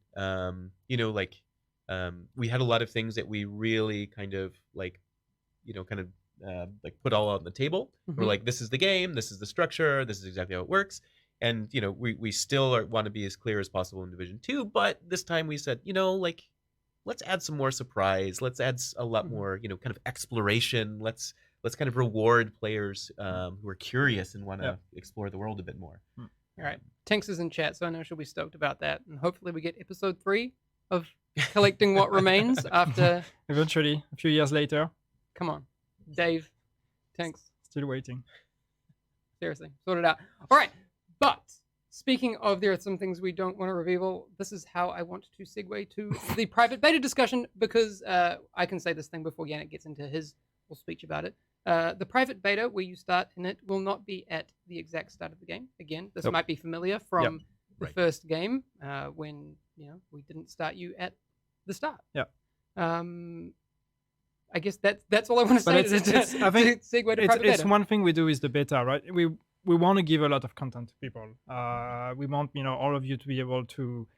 we had a lot of things that we really kind of like put all on the table. We're like, this is the game, this is the structure, this is exactly how it works. And we still want to be as clear as possible in Division 2, but this time we said, let's add some more surprise. Let's add a lot more, kind of exploration. Let's kind of reward players who are curious and want to explore the world a bit more. All right. Tinks is in chat, so I know she'll be stoked about that. And hopefully we get episode 3 of collecting what remains after. Eventually, a few years later. Come on, Dave. Tinks. Still waiting. Seriously, sort it out. All right. But speaking of, there are some things we don't want to reveal. This is how I want to segue to the private beta discussion because I can say this thing before Yannick gets into his whole speech about it. The private beta where you start in it will not be at the exact start of the game. Again, this might be familiar from the first game when we didn't start you at the start. Yeah. I guess that's all I want to say. I think segue to private it's beta. one thing we do is the beta, right? We want to give a lot of content to people. We want all of you to be able to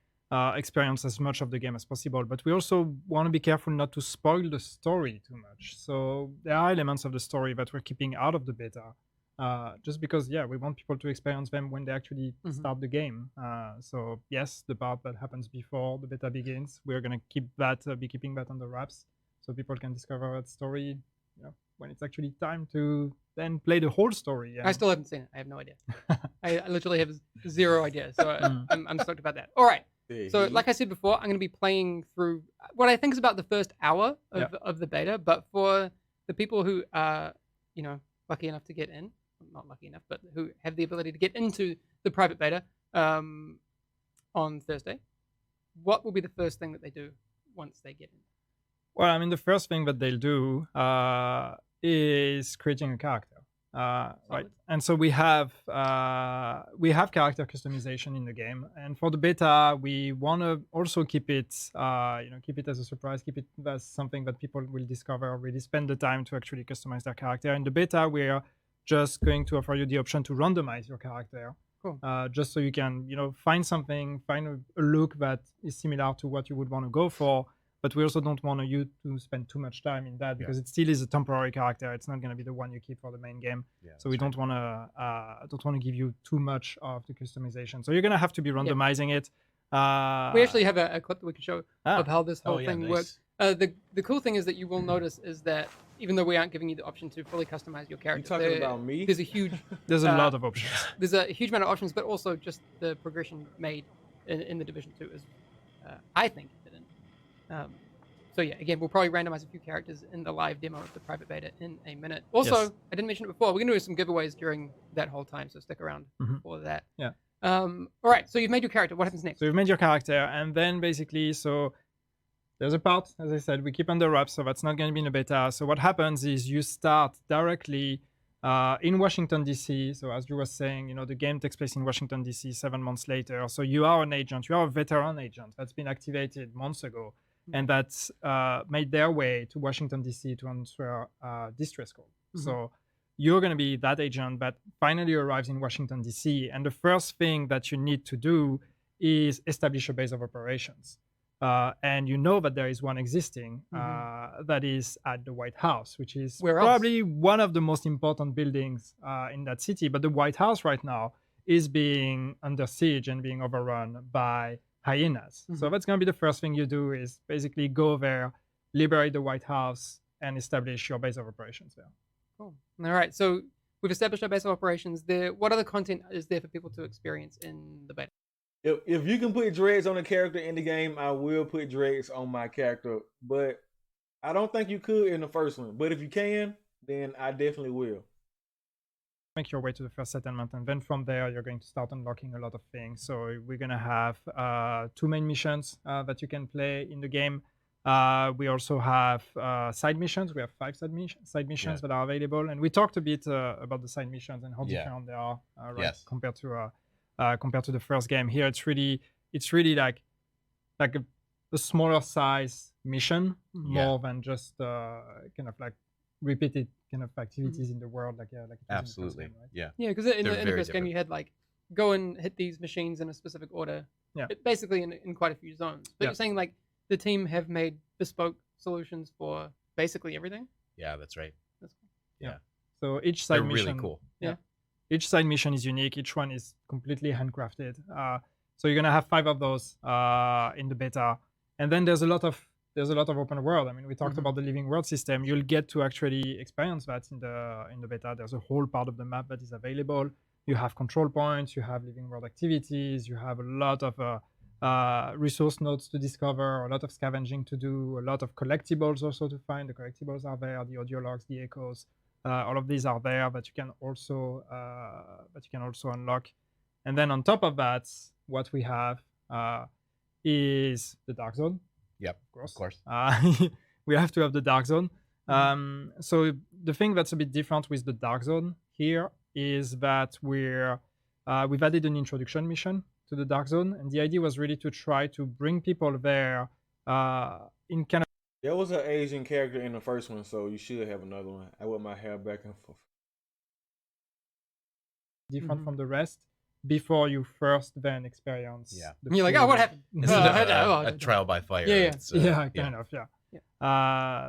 experience as much of the game as possible, but we also want to be careful not to spoil the story too much. So there are elements of the story that we're keeping out of the beta, just because we want people to experience them when they actually start the game. So yes, the part that happens before the beta begins, we're gonna be keeping that under wraps, so people can discover that story when it's actually time to then play the whole story. I still haven't seen it. I have no idea. I literally have zero idea. So I'm stoked about that. All right. So like I said before, I'm going to be playing through what I think is about the first hour of the beta. But for the people who are, lucky enough to get in, not lucky enough, but who have the ability to get into the private beta on Thursday, what will be the first thing that they do once they get in? Well, I mean, the first thing that they'll do is creating a character, right? And so we have character customization in the game, and for the beta, we want to also keep it as a surprise, keep it as something that people will discover, really spend the time to actually customize their character. In the beta, we are just going to offer you the option to randomize your character. Cool. Just so you can, find a look that is similar to what you would want to go for. But we also don't want you to spend too much time in that because it still is a temporary character. It's not going to be the one you keep for the main game. Yeah, so we don't want to give you too much of the customization. So you're going to have to be randomizing it. We actually have a clip that we can show of how this whole thing works. The cool thing is that you will notice is that even though we aren't giving you the option to fully customize your character, You talking about me? There's a huge. There's a lot of options. There's a huge amount of options, but also just the progression made in the Division 2 is, I think, hidden. So yeah, again, we'll probably randomize a few characters in the live demo of the private beta in a minute. Also, Yes. I didn't mention it before. We're gonna do some giveaways during that whole time, so stick around for that. Yeah. All right. So you've made your character. What happens next? So you've made your character, and then basically, so there's a part, as I said, we keep under wraps, so that's not going to be in the beta. So what happens is you start directly in Washington, D.C. So as Drew was saying, you know, the game takes place in Washington, D.C. 7 months later. So you are an agent, you are a veteran agent that's been activated months ago, and that's made their way to Washington, D.C. to answer distress call. So you're going to be that agent that finally arrives in Washington, D.C. And the first thing that you need to do is establish a base of operations. And you know that there is one existing that is at the White House, which is probably one of the most important buildings in that city. But the White House right now is being under siege and being overrun by hyenas. So that's going to be the first thing you do is basically go there, liberate the White House, and establish your base of operations there. Cool. All right. So we've established our base of operations there. What other content is there for people to experience in the beta? If you can put dreads on a character in the game, I will put dreads on my character. But I don't think you could in the first one. But if you can, then I definitely will. Make your way to the first settlement, and then from there you're going to start unlocking a lot of things. So we're going to have 2 main missions that you can play in the game. We also have side missions. We have 5 side missions that are available, and we talked a bit about the side missions and how different they are compared to the first game. Here it's really like a smaller size mission more than just kind of like repeated kind of activities in the world like absolutely game, right? Yeah, because in the first game you had like go and hit these machines in a specific order, basically in quite a few zones. But you're saying like the team have made bespoke solutions for basically everything. Yeah, that's right. That's cool. So each side mission really cool. Each side mission is unique. Each one is completely handcrafted. So you're gonna have 5 of those in the beta, and then there's a lot of open world. I mean, we talked about the living world system. You'll get to actually experience that in the beta. There's a whole part of the map that is available. You have control points. You have living world activities. You have a lot of resource nodes to discover. A lot of scavenging to do. A lot of collectibles also to find. The collectibles are there. The audio logs, the echoes. All of these are there that you can also unlock. And then on top of that, what we have is the dark zone. Yep, of course. We have to have the dark zone. So the thing that's a bit different with the dark zone here is that we've added an introduction mission to the dark zone, and the idea was really to try to bring people there in kind of. There was an Asian character in the first one, so you should have another one. I whip my hair back and forth. Different from the rest before you first then experience. You're like, oh, what happened? A trial by fire. Kind of.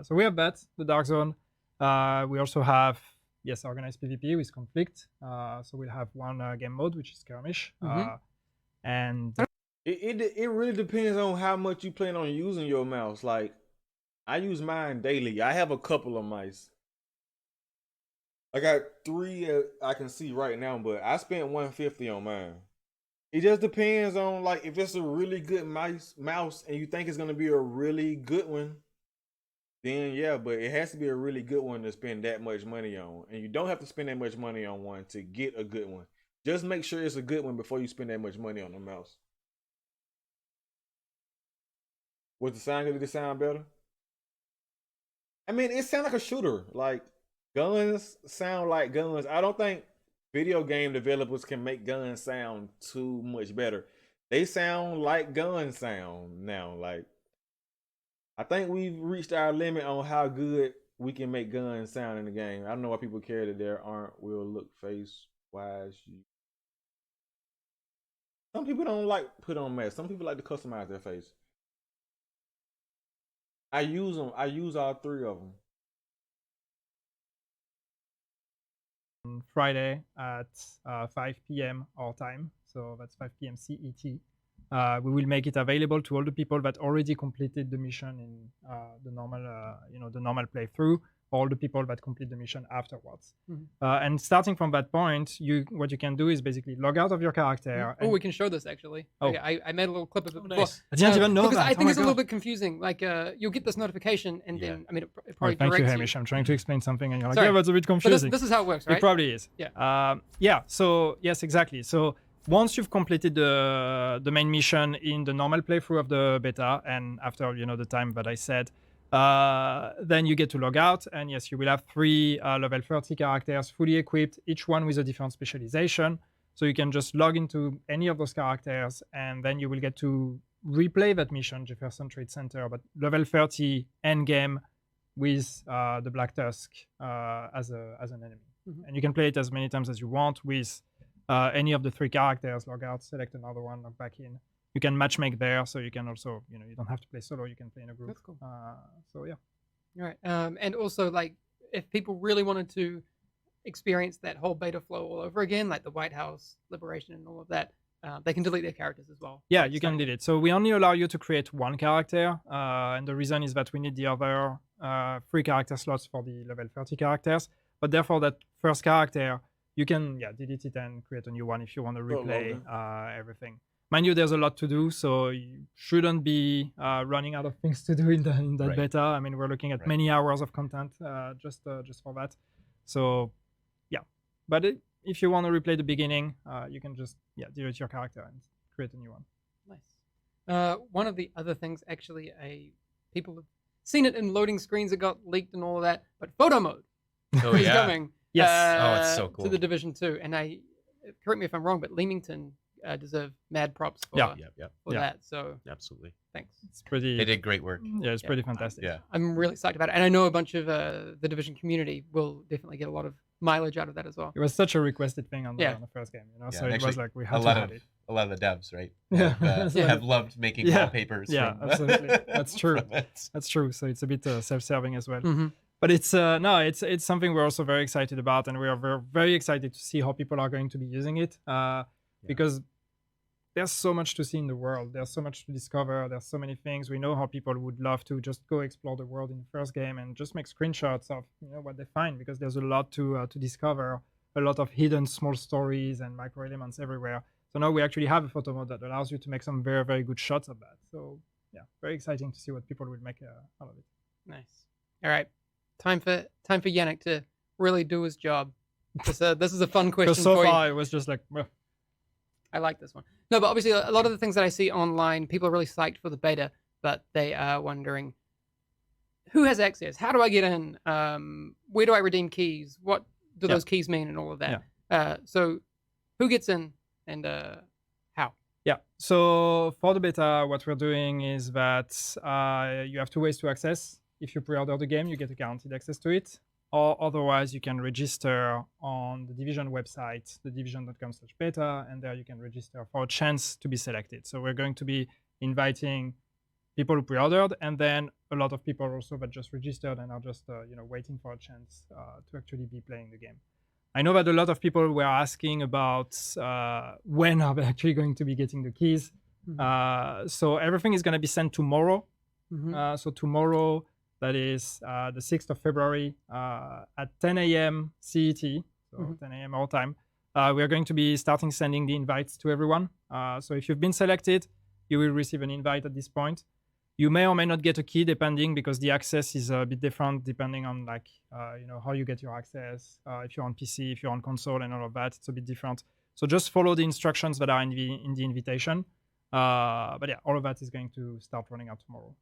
So we have that, the dark zone. We also have organized PvP with conflict. So we'll have one game mode, which is skirmish, and it really depends on how much you plan on using your mouse. Like, I use mine daily. I have a couple of mice. I got 3 I can see right now, but I spent $150 on mine. It just depends on, like, if it's a really good mouse and you think it's gonna be a really good one, then yeah, but it has to be a really good one to spend that much money on. And you don't have to spend that much money on one to get a good one. Just make sure it's a good one before you spend that much money on the mouse. Was the sound gonna sound better? I mean, it sounds like a shooter. Like, guns sound like guns. I don't think video game developers can make guns sound too much better. They sound like guns sound now. Like, I think we've reached our limit on how good we can make guns sound in the game. I don't know why people care that there will look face-wise. Some people don't like put on masks. Some people like to customize their face. I use them. I use all 3 of them. On Friday at 5 p.m. our time, so that's 5 p.m. CET. We will make it available to all the people that already completed the mission in the normal playthrough, all the people that complete the mission afterwards. Mhm. And starting from that point, what you can do is basically log out of your character. Oh, we can show this actually. Oh. Okay, I made a little clip of it before. nice. I didn't even know because that. I Oh think my it's a little God. bit confusing. Like you'll get this notification, and Yeah. then I mean it Oh, probably thank you, directs Hamish. I'm trying to explain something, and you're like, Sorry. yeah, that's a bit But confusing. this is how it works, right? It probably is. Yeah. Yeah. So yes, exactly. So once you've completed the main mission in the normal playthrough of the beta, and after the time that I said, then you get to log out, and yes, you will have 3 level 30 characters fully equipped, each one with a different specialization. So you can just log into any of those characters, and then you will get to replay that mission, Jefferson Trade Center, but level 30 end game with the Black Tusk as an enemy. Mhm. And you can play it as many times as you want with any of the 3 characters. Log out, select another one, log back in. You can matchmake there, so you can also, you don't have to play solo. You can play in a group. That's cool. So yeah. All right. And also, like, if people really wanted to experience that whole beta flow all over again, like the White House liberation and all of that, they can delete their characters as well. Yeah, you can delete it. So we only allow you to create 1 character, and the reason is that we need the other 3 character slots for the level 30 characters. But therefore, that first character, you can delete it and create a new one if you want to replay everything. Mind you, there's a lot to do, so you shouldn't be running out of things to do in that Right. beta. I mean, we're looking at many hours of content just for that. So yeah, but if you want to replay the beginning, you can just delete your character and create a new one. Nice. One of the other things, actually, people have seen it in loading screens that got leaked and all of that, but photo mode Oh is yeah. coming. Yes. Oh, it's so cool. To the Division 2, and correct me if I'm wrong, but Leamington deserve mad props for, Yeah. for that. So Absolutely. thanks. It's pretty. They did great work. Yeah, it's pretty fantastic. Yeah. I'm really psyched about it, and I know a bunch of the Division community will definitely get a lot of mileage out of that as well. It was such a requested thing on the first game, Yeah, so it actually, was like we A had to lot have of it. a lot of the devs, right? Yeah. Have loved making Yeah. wallpapers. Yeah, from, absolutely. That's true. from it. That's true. So it's a bit self-serving as well. Mm-hmm. But it's it's something we're also very excited about, and we are very, very excited to see how people are going to be using it because there's so much to see in the world. There's so much to discover. There's so many things. We know how people would love to just go explore the world in the first game and just make screenshots of what they find, because there's a lot to discover, a lot of hidden small stories and micro elements everywhere. So now we actually have a photo mode that allows you to make some very, very good shots of that. So yeah, very exciting to see what people will make out of it. Nice. All right, time for Yannick to really do his job. This is a fun question Because so for far you. it was just like, well, I like this one. No, but obviously a lot of the things that I see online, people are really psyched for the beta, but they are wondering who has access, how do I get in, where do I redeem keys, what do those keys mean, and all of that. So who gets in and how? Yeah. So for the beta, what we're doing is that you have 2 ways to access. If you pre-order the game, you get a guaranteed access to it. Or otherwise, you can register on the Division website, thedivision.com/beta, and there you can register for a chance to be selected. So we're going to be inviting people who pre-ordered, and then a lot of people also that just registered and are just waiting for a chance to actually be playing the game. I know that a lot of people were asking about when are they actually going to be getting the keys. Mm-hmm. So everything is going to be sent tomorrow. Mm-hmm. So tomorrow, that is the 6th of February at 10 a.m. CET, so 10 a.m. our time. We are going to be starting sending the invites to everyone. So if you've been selected, you will receive an invite at this point. You may or may not get a key depending, because the access is a bit different depending on how you get your access. If you're on PC, if you're on console, and all of that, it's a bit different. So just follow the instructions that are in the invitation. But yeah, all of that is going to start running out tomorrow.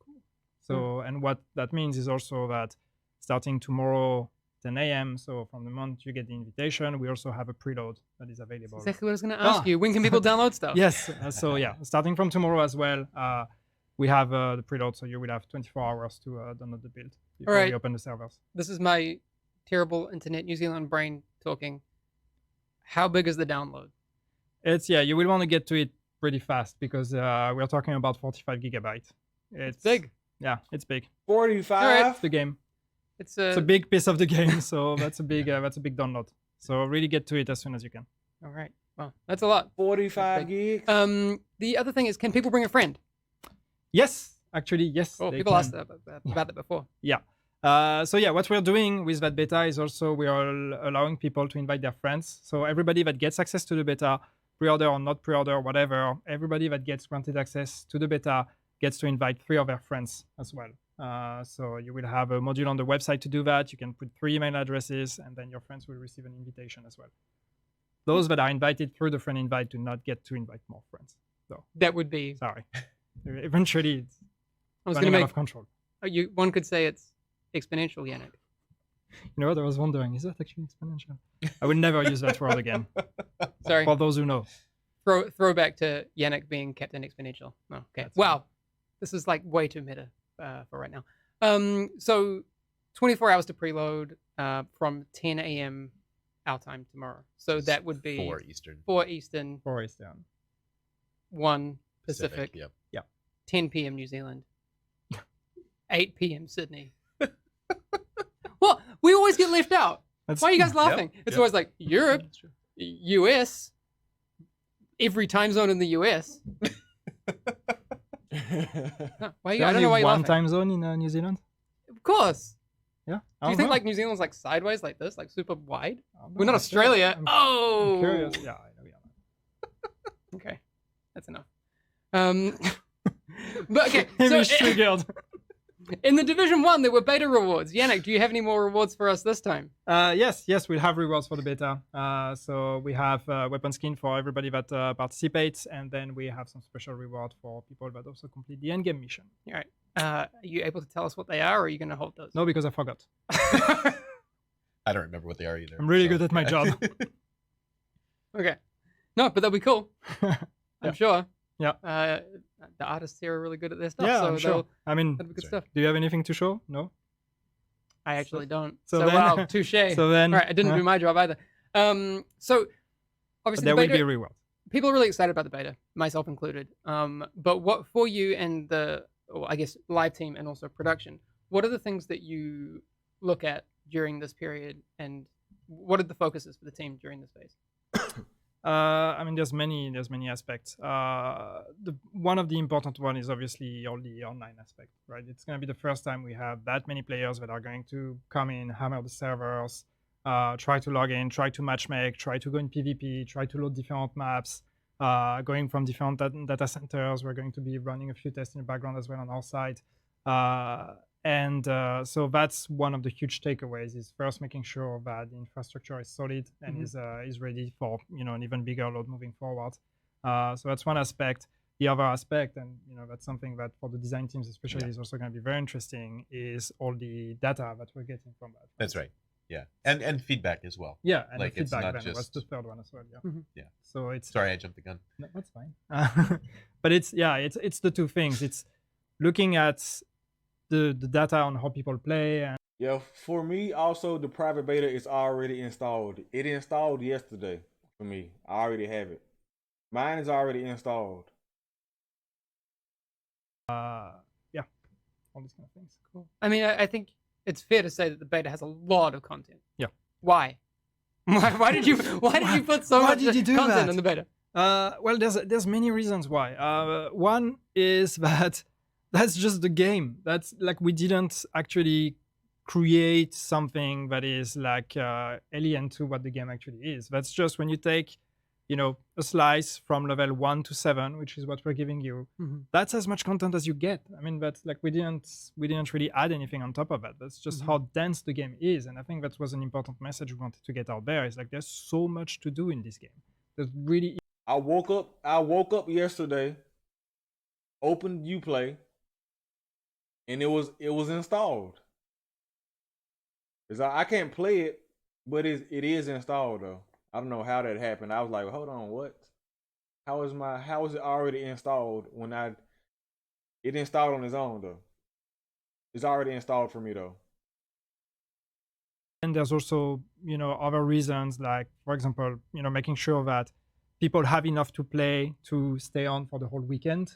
Cool. So and what that means is also that starting tomorrow 10 a.m. So from the moment you get the invitation, we also have a preload that is available. That's exactly what I was going to ask you. When can people download stuff? Yes. So yeah, starting from tomorrow as well. We have the preload, so you will have 24 hours to download the build before we open the servers. This is my terrible internet New Zealand brain talking. How big is the download? You will want to get to it pretty fast, because we're talking about 45 gigabytes. It's big. Yeah, it's big. 45. It's the game. It's a big piece of the game, so that's a big download. So really get to it as soon as you can. All right. Well, that's a lot. 45 gigs. The other thing is, can people bring a friend? Yes, actually, yes. Oh, people asked about that before. Yeah. So yeah, what we're doing with that beta is also we are allowing people to invite their friends. So everybody that gets access to the beta, pre-order or not pre-order, whatever, everybody that gets granted access to the beta gets to invite 3 of their friends as well. So you will have a module on the website to do that. You can put 3 email addresses, and then your friends will receive an invitation as well. Those that are invited through the friend invite do not get to invite more friends. So That would be. sorry. Eventually, it's I was running going to out make. of control. One could say it's exponential, Yannick. You know what? I was wondering, is that actually exponential? I will never use that word again. Sorry. For those who know. Throwback to Yannick being Captain Exponential. Oh, okay. That's Wow. This is like way too meta for right now. So 24 hours to preload from 10 a.m. our time tomorrow. So that would be 4 Eastern. 4 Eastern, 4 Eastern. 1 Pacific, Yep. 10 p.m. New Zealand, 8 p.m. Sydney. What? We always get left out. That's, Why are you guys laughing? It's yep. always like Europe, US, every time zone in the US. Huh, why you, I don't know why you're one laughing. time zone in New Zealand? Of course. Yeah. Do you think like New Zealand's like sideways like this, like super wide? No, We're not Australia. I'm curious. Yeah, I know. Yeah. Okay, that's enough. But okay, so Image triggered. in the Division 1, there were beta rewards. Yannick, do you have any more rewards for us this time? Yes, we'll have rewards for the beta. So we have weapon skin for everybody that participates, and then we have some special reward for people that also complete the endgame mission. All right. Are you able to tell us what they are, or are you going to hold those? No, because I forgot. I don't remember what they are either. I'm really so, good at my yeah. job. Okay. No, but they'll be cool. I'm sure. Yeah. The artists here are really good at their stuff. Yeah, so I'm sure. I mean, that'll be good Sorry. stuff. do you have anything to show? No? I actually don't. so So, then- wow, touche. So then, All right, I didn't do my job either. So obviously, there the will beta, be a reward. people are really excited about the beta, myself included. But what for you and the, or I guess, live team and also production, what are the things that you look at during this period, and what are the focuses for the team during this phase? I mean, there's many aspects. One of the important one is obviously all the online aspect, right? It's going to be the first time we have that many players that are going to come in, hammer the servers, try to log in, try to matchmake, try to go in PvP, try to load different maps, going from different data centers. We're going to be running a few tests in the background as well on our side. So that's one of the huge takeaways is first making sure that the infrastructure is solid and is ready for an even bigger load moving forward. So that's one aspect. The other aspect, and that's something that for the design teams especially is also going to be very interesting, is all the data that we're getting from that. That's right. Yeah, and feedback as well. Yeah, and Like, the it's feedback not then was just- the third one as well. Yeah. Yeah. So it's Sorry, I jumped the gun. no, that's fine. But it's the two things. It's looking at the data on how people play, and Yeah, for me, also the private beta is already installed. It installed yesterday for me. I already have it. Mine is already installed. all these kind of things. Cool. I mean, I think it's fair to say that the beta has a lot of content. Yeah. Why? Why did you put so Why much did you do content that? in the beta? Well, there's many reasons why. One is that that's just the game. That's like we didn't actually create something that is like alien to what the game actually is. That's just when you take, a slice from level 1 to 7, which is what we're giving you. That's as much content as you get. I mean, but like we didn't really add anything on top of that. That's just how dense the game is, and I think that was an important message we wanted to get out there. Is like there's so much to do in this game. There's really I woke up yesterday, opened Uplay, and it was installed. I can't play it, but it is installed though. I don't know how that happened. I was like, hold on, what? How is it already installed when it installed on its own though? It's already installed for me though. And there's also, other reasons, like, for example, making sure that people have enough to play to stay on for the whole weekend.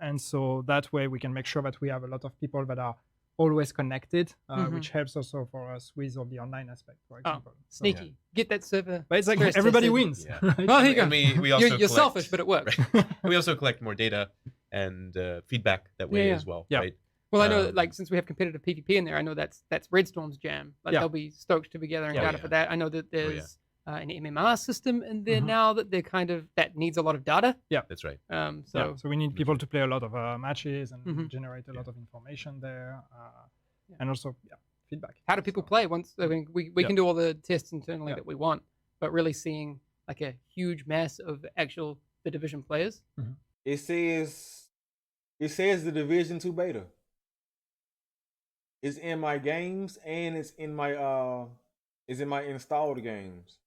And so that way we can make sure that we have a lot of people that are always connected, which helps also for us with all the online aspect, for example. So- Sneaky. Get that server. But it's like stress everybody tested. wins. Yeah. right? Oh, here you go. And we also You're selfish, collect- but it works. We also collect more data and feedback that way Yeah, as well, yeah. right? Well, I know that, like, since we have competitive PvP in there, I know that's Redstorm's jam. Like, Yeah. they'll be stoked to be gathering Yeah, data yeah. for that. I know that there's an MMR system in there Mhm. now that they're kind of that needs a lot of data. That's right. So So we need people to play a lot of matches and Mhm. generate a lot of information there, Yeah. and also feedback. how do people So- play? Once I mean, we Yeah. can do all the tests internally Yeah. that we want, but really seeing like a huge mass of the division players. It says the Division 2 beta. It's in my games and it's in my installed games.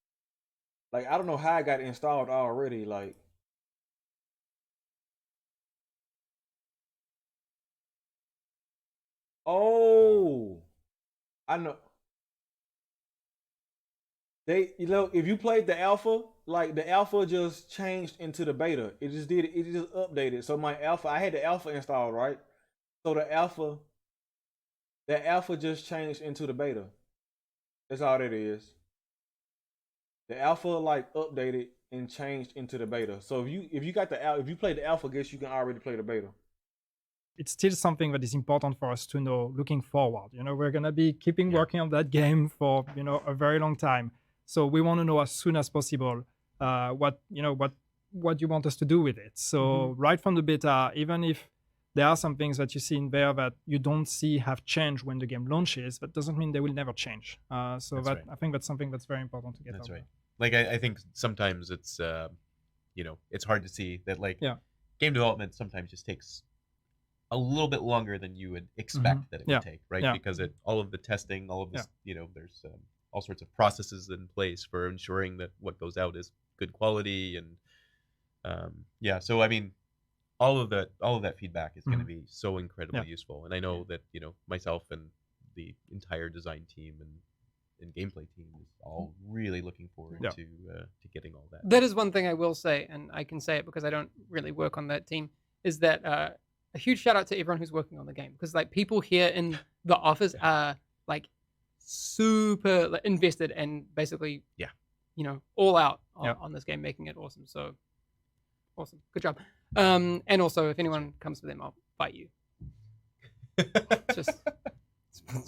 Like, I don't know how I got installed already. Like, oh, I know. If you played the alpha, like the alpha just changed into the beta. It just updated. So my alpha, I had the alpha installed, right? So the alpha just changed into the beta. That's all that is. The alpha like updated and changed into the beta. So if you played the alpha, I guess you can already play the beta. It's still something that is important for us to know looking forward. We're gonna be keeping working on that game for a very long time. So we want to know as soon as possible what you want us to do with it. So right from the beta, even if there are some things that you see in there that you don't see have changed when the game launches, that doesn't mean they will never change. I think that's something that's very important to get. That's out right. Like I think sometimes it's it's hard to see that game development sometimes just takes a little bit longer than you would expect that it would take, right? Yeah. Because all of the testing, all of this, there's all sorts of processes in place for ensuring that what goes out is good quality, and so I mean, all of that feedback is going to be so incredibly useful, and I know that myself and the entire design team and gameplay team is all really looking forward to getting all that. That is one thing I will say, and I can say it because I don't really work on that team, is that a huge shout out to everyone who's working on the game, because like people here in the office are like super invested and basically all out on this game, making it awesome. So awesome, good job. And also, if anyone comes to them, I'll fight you. Just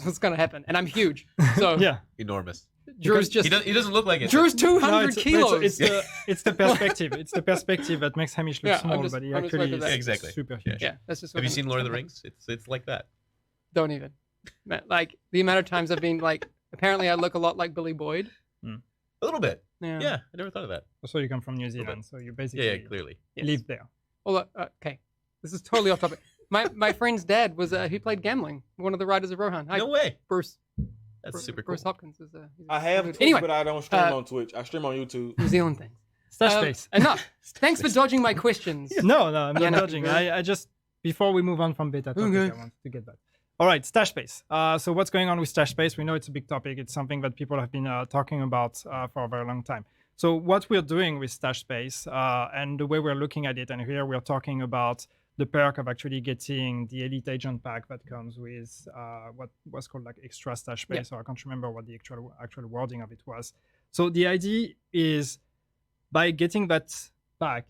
what's gonna happen, and I'm huge, so Enormous. Drew's just he doesn't look like it. Drew's 200 kilos. It's the perspective. It's the perspective that makes Hamish look small, but he I'm just actually like that. is Exactly. super huge. Yeah, that's just. Have you seen Lord of the Rings? It's like that. Don't even. Man, like the amount of times I've been like, apparently I look a lot like Billy Boyd. A little bit. Yeah. Yeah, I never thought of that. Also, you come from New Zealand, so you basically clearly live there. Well, okay, this is totally off topic. My friend's dad was he played gambling. One of the writers of Rohan. Hi, No way. Bruce. That's super cool. Bruce Hopkins is I have Twitch, anyway, but I don't stream on Twitch. I stream on YouTube. New Zealand things. Stash space. Enough. Thanks for dodging my questions. No, I'm Yeah, not no, judging. very- I just, before we move on from beta topic, Okay. I wanted to get that. All right, stash space. So what's going on with stash space? We know it's a big topic. It's something that people have been talking about for a very long time. So what we're doing with stash space and the way we're looking at it, and here we're talking about the perk of actually getting the Elite Agent pack that comes with what was called like extra stash space, or I can't remember what the actual wording of it was. So the idea is by getting that pack,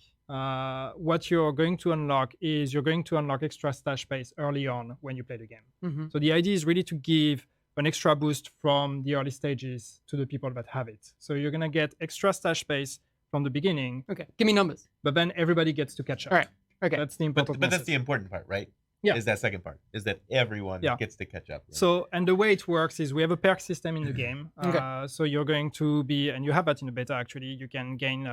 what you're going to unlock is you're going to unlock extra stash space early on when you play the game. Mm-hmm. So the idea is really to give an extra boost from the early stages to the people that have it. So you're going to get extra stash space from the beginning, Okay, give me numbers. but then everybody gets to catch up. All right. Okay. That's the But important that's message. the important part, right? Yeah. Is that second part? Is that everyone gets to catch up? Right? So, and the way it works is we have a perk system in the game. Okay. So you're going to be, and you have that in the beta actually, you can gain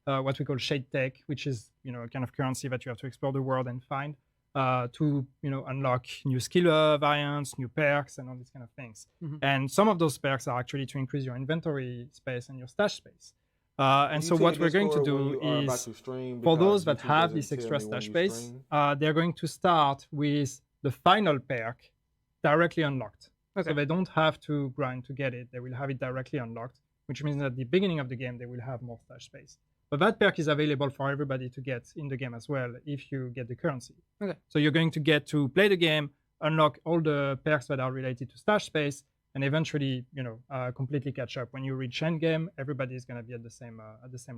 what we call shade tech, which is, a kind of currency that you have to explore the world and find to, unlock new skill variants, new perks, and all these kind of things. Mhm. And some of those perks are actually to increase your inventory space and your stash space. And so what we're going to do is, for those that have this extra stash space, they're going to start with the final perk directly unlocked. Okay. So they don't have to grind to get it. They will have it directly unlocked, which means that at the beginning of the game, they will have more stash space. But that perk is available for everybody to get in the game as well if you get the currency. Okay. So you're going to get to play the game, unlock all the perks that are related to stash space, and eventually, completely catch up. When you reach endgame, everybody is going to be at the same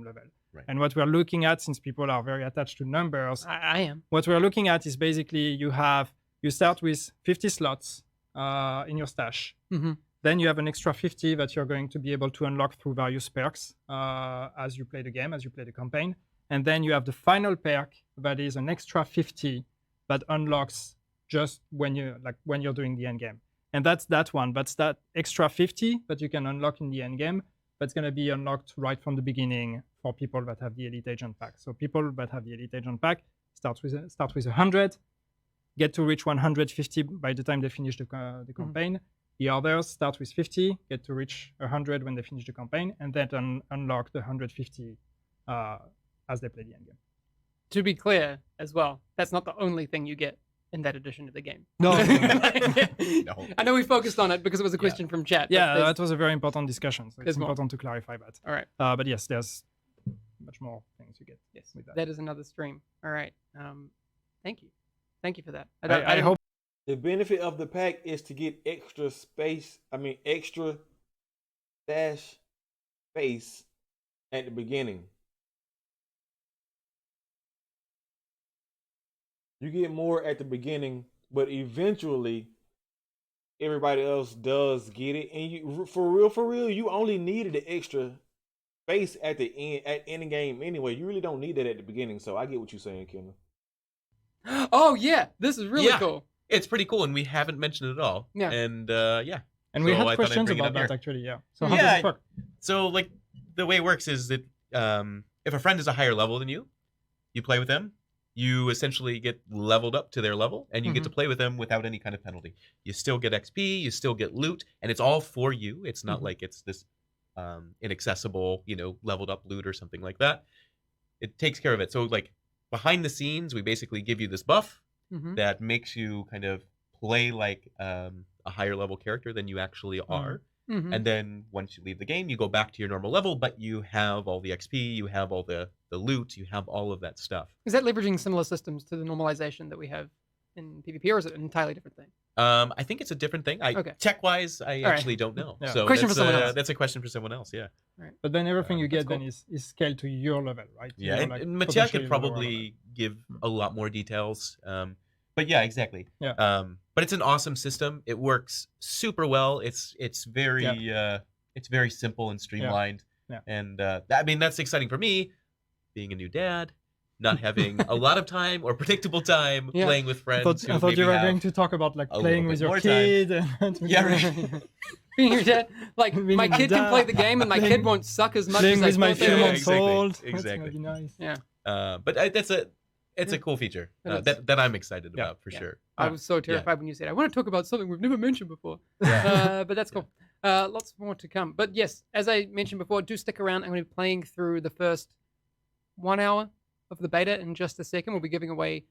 level. Right. And what we're looking at, since people are very attached to numbers, I am. what we're looking at is basically you have you start with 50 slots in your stash. Mm-hmm. Then you have an extra 50 that you're going to be able to unlock through various perks as you play the game, as you play the campaign. And then you have the final perk that is an extra 50 that unlocks just when you're doing the end game. And that's that one. That's that extra 50 that you can unlock in the end game. That's going to be unlocked right from the beginning for people that have the Elite Agent Pack. So people that have the Elite Agent Pack start with 100, get to reach 150 by the time they finish the campaign. Mm-hmm. The others start with 50, get to reach 100 when they finish the campaign, and then unlock the 150 as they play the end game. To be clear as well, that's not the only thing you get in that edition of the game. No. No. I know we focused on it because it was a question from chat. Yeah, that was a very important discussion, so it's important more to clarify that. All right. But yes, there's much more things you get. Yes, with that is another stream. All right. Thank you. Thank you for that. I hope. The benefit of the pack is to get extra space. Extra stash space at the beginning. You get more at the beginning, but eventually everybody else does get it. And you, for real, you only needed the extra space at the end the game anyway. You really don't need that at the beginning. So I get what you're saying, Kendall. Oh yeah, this is really cool. It's pretty cool, and we haven't mentioned it at all. Yeah. And And we had questions about that actually. Yeah. So how does it work? So like the way it works is that if a friend is a higher level than you, you play with them. You essentially get leveled up to their level, and you get to play with them without any kind of penalty. You still get XP, you still get loot, and it's all for you. It's not like it's this inaccessible, leveled up loot or something like that. It takes care of it. So like behind the scenes, we basically give you this buff that makes you kind of play like a higher level character than you actually are. And then once you leave the game, you go back to your normal level, but you have all the XP, you have all the loot, you have all of that stuff. Is that leveraging similar systems to the normalization that we have in PvP, or is it an entirely different thing? I think it's a different thing. Tech-wise, I actually don't know. Yeah. So question for someone else. That's a question for someone else, yeah. Right. But then everything you get then is scaled to your level, right? Yeah, and Mattia could probably give a lot more details. But yeah, exactly. Yeah. But it's an awesome system. It works super well. It's very simple and streamlined. Yeah. And that's exciting for me, being a new dad, not having a lot of time or predictable time playing with friends. I thought you were going to talk about like playing with your kid. Being your dad, like my kid can play the game and my kid won't suck as much as I with my 2 months old. Exactly. That's gonna be nice. Yeah. But it's a cool feature that I'm excited about for sure. I was so terrified when you said, I want to talk about something we've never mentioned before. But that's cool. Lots more to come. But yes, as I mentioned before, do stick around. I'm going to be playing through the first 1 hour of the beta in just a second. We'll be giving away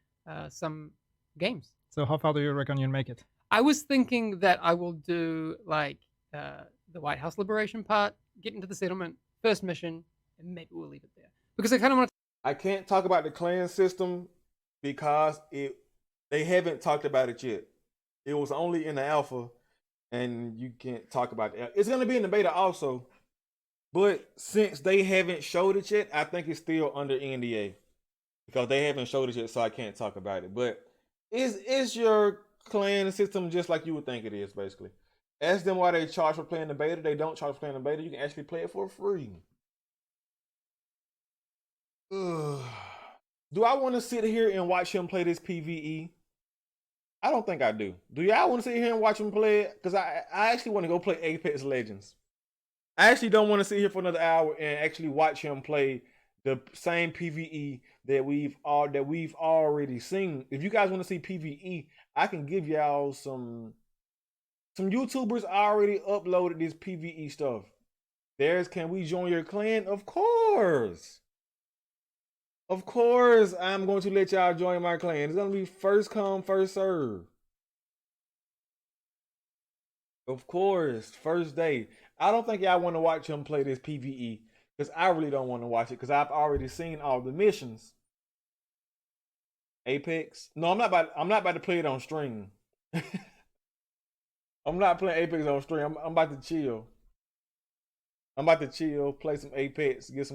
some games. So how far do you reckon you'll make it? I was thinking that I will do like the White House liberation part, get into the settlement, first mission, and maybe we'll leave it there. Because I kind of want to... I can't talk about the clan system because they haven't talked about it yet. It was only in the alpha, and you can't talk about it. It's going to be in the beta also, but since they haven't showed it yet, I think it's still under NDA because they haven't showed it yet, so I can't talk about it. But is your clan system just like you would think it is, basically? Ask them why they charge for playing the beta. They don't charge for playing the beta. You can actually play it for free. Do I want to sit here and watch him play this PvE? I don't think I do. Do y'all want to sit here and watch him play it? Because I actually want to go play Apex Legends. I actually don't want to sit here for another hour and actually watch him play the same PvE that we've already seen. If you guys want to see PvE, I can give y'all some YouTubers already uploaded this PvE stuff. There's Can We Join Your Clan? Of course. Of course, I'm going to let y'all join my clan. It's going to be first come, first serve. Of course, first day. I don't think y'all want to watch him play this PvE because I really don't want to watch it because I've already seen all the missions. Apex? No, I'm not about to play it on stream. I'm not playing Apex on stream. I'm about to chill. I'm about to chill, play some Apex, get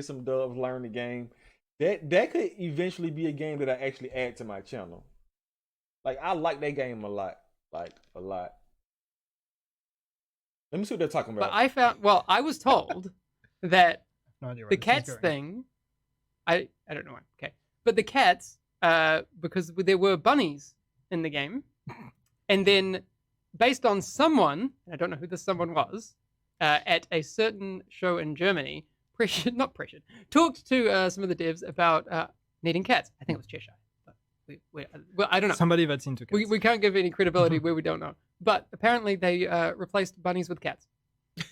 some dubs, learn the game. That could eventually be a game that I actually add to my channel. Like I like that game a lot. Like a lot. Let me see what they're talking about. But I was told that No idea where the this is cats going. thing, I don't know why. Okay, but the cats, because there were bunnies in the game, and then based on someone, I don't know who this someone was, at a certain show in Germany, talked to some of the devs about needing cats. I think it was Cheshire. Well, I don't know. Somebody that's into cats. We can't give any credibility where we don't know. But apparently they replaced bunnies with cats.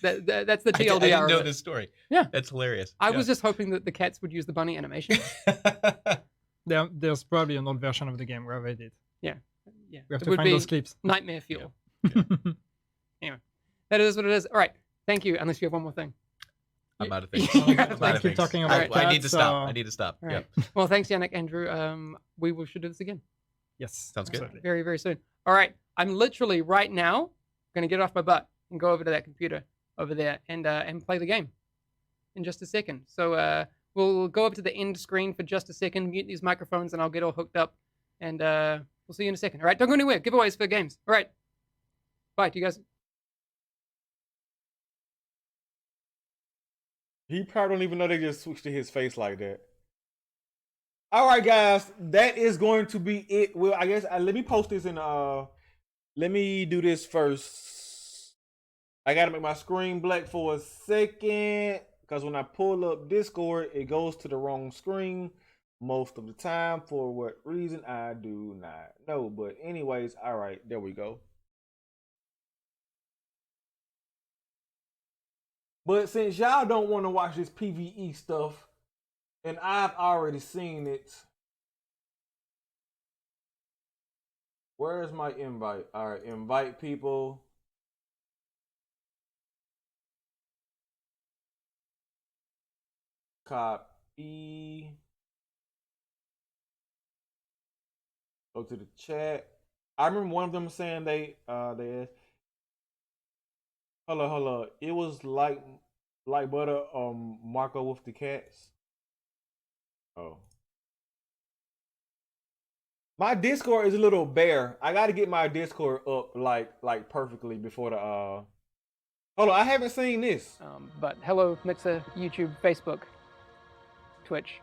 That's the TLDR. I didn't know of it. this story. Yeah. That's hilarious. I Yeah. was just hoping that the cats would use the bunny animation. There's probably an old version of the game where they did. Yeah. We have It to would find be those clips. nightmare fuel. Anyway, that is what it is. All right. Thank you. Unless you have one more thing. I'm out of things. You're out I'm of out Keep of things. talking about I need to cats, stop. I need to stop. All Yep. right. Well, thanks, Yannick, Andrew. We should do this again. Yes. Sounds good. absolutely. Very, very soon. All right. I'm literally right now going to get off my butt and go over to that computer over there and play the game in just a second. So we'll go up to the end screen for just a second, mute these microphones, and I'll get all hooked up. And we'll see you in a second. All right. Don't go anywhere. Giveaways for games. All right. Bye. Do you guys? He probably don't even know they just switched to his face like that. All right, guys, that is going to be it. Well, I guess let me post this in. Let me do this first. I gotta make my screen black for a second because when I pull up Discord, it goes to the wrong screen most of the time. For what reason, I do not know. But anyways, all right, there we go. But since y'all don't want to watch this PvE stuff, and I've already seen it, where's my invite? All right, invite people. Copy. Go to the chat. I remember one of them saying they asked, Hold on. It was like butter, Marco with the cats. Oh. My Discord is a little bare. I gotta get my Discord up like perfectly before the Hold on, I haven't seen this. But hello, Mixer, YouTube, Facebook, Twitch,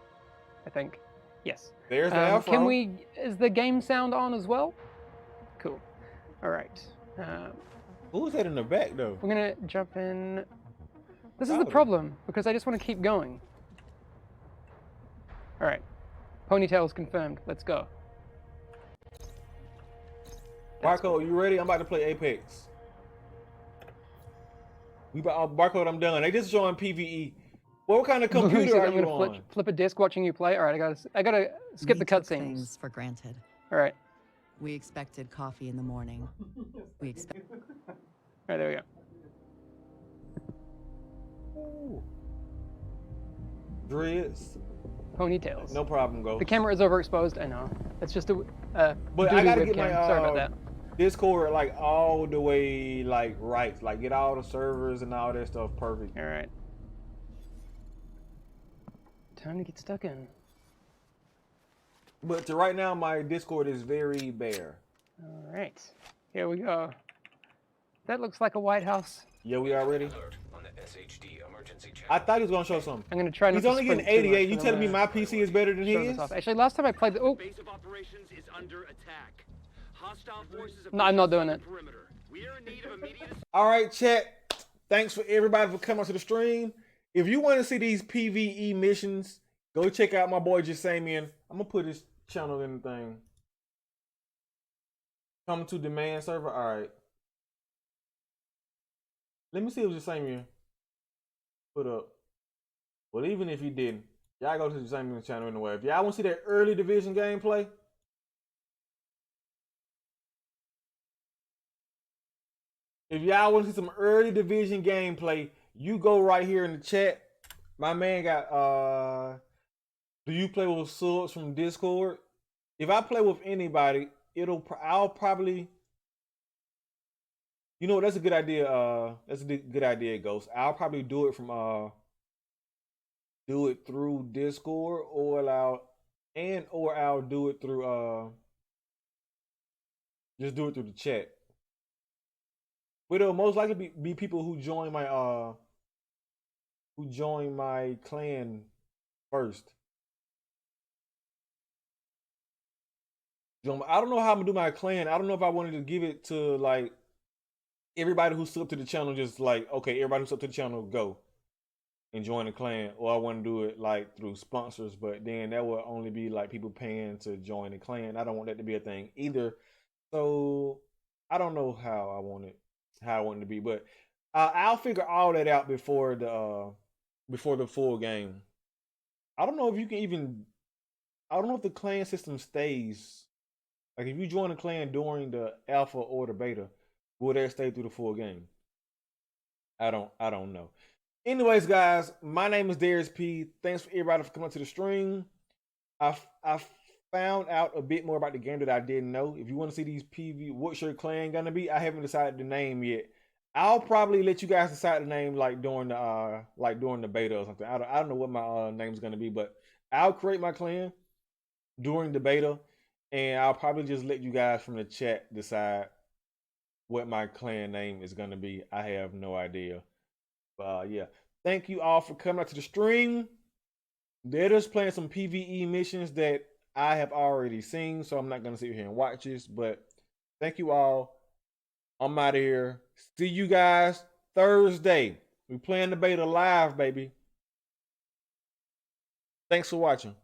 I think. Yes. There's the Afro. Is the game sound on as well? Cool. All right. Who's that in the back though? We're gonna jump in. This is the Solid. problem because I just want to keep going. All right, ponytails confirmed. Let's go. Marco, you ready? I'm about to play Apex. Barcode, I'm done. They just showing PvE. What kind of computer are I'm you gonna on? flip a disc watching you play. All right, I gotta skip the We took cutscenes. things for granted. All right, We expected coffee in the morning. We expect. all right, there we go. Ooh. Dreads. Ponytails. No problem, go. The camera is overexposed. I know. It's just a. But I gotta webcam. get my Sorry about that. Discord like all the way like right, like get all the servers and all that stuff perfect. All right. Time to get stuck in. But to right now, my Discord is very bare. All right, here we go. That looks like a White House. Yeah, we are ready. I thought he was gonna show something. I'm gonna try not He's to only getting sprint too 88. much, You but telling me I'm my PC is better than show his? this off. Actually, last time I played the. Oh, Base of operations is under attack. Hostile forces No, I'm not doing on it. the perimeter. We are in need of immediate All right, chat. Thanks for everybody for coming to the stream. If you want to see these PvE missions, go check out my boy Jasamian. I'm gonna put his channel in the thing. Coming to demand server. All right. Let me see if Jasamian put up. Well, even if he didn't, y'all go to Jasamian's channel anyway. If y'all want to see that early division gameplay, if y'all want to see some early division gameplay, you go right here in the chat. My man got do you play with subs from Discord? If I play with anybody, I'll probably, you know, that's a good idea. That's a good idea, Ghost. I'll probably do it from do it through Discord, or I'll do it through Just do it through the chat. But it'll most likely be people who join my clan first. I don't know how I'm gonna do my clan. I don't know if I wanted to give it to like everybody who's up to the channel, just like, okay, everybody who's up to the channel, go and join the clan, or I want to do it like through sponsors, but then that would only be like people paying to join the clan. I don't want that to be a thing either. So I don't know how I want it to be, but I'll figure all that out before the full game. I don't know if you can even. I don't know if the clan system stays. Like if you join a clan during the alpha or the beta, will that stay through the full game? I don't know. Anyways, guys, my name is Daryus P. Thanks for everybody for coming to the stream. I found out a bit more about the game that I didn't know. If you want to see these PV, what's your clan gonna be? I haven't decided the name yet. I'll probably let you guys decide the name like during the beta or something. I don't know what my name's gonna be, but I'll create my clan during the beta, and I'll probably just let you guys from the chat decide what my clan name is gonna be. I have no idea. But yeah, thank you all for coming out to the stream. They're just playing some PvE missions that I have already seen, so I'm not gonna sit here and watch this. But thank you all. I'm out of here. See you guys Thursday. We playing the beta live, baby. Thanks for watching.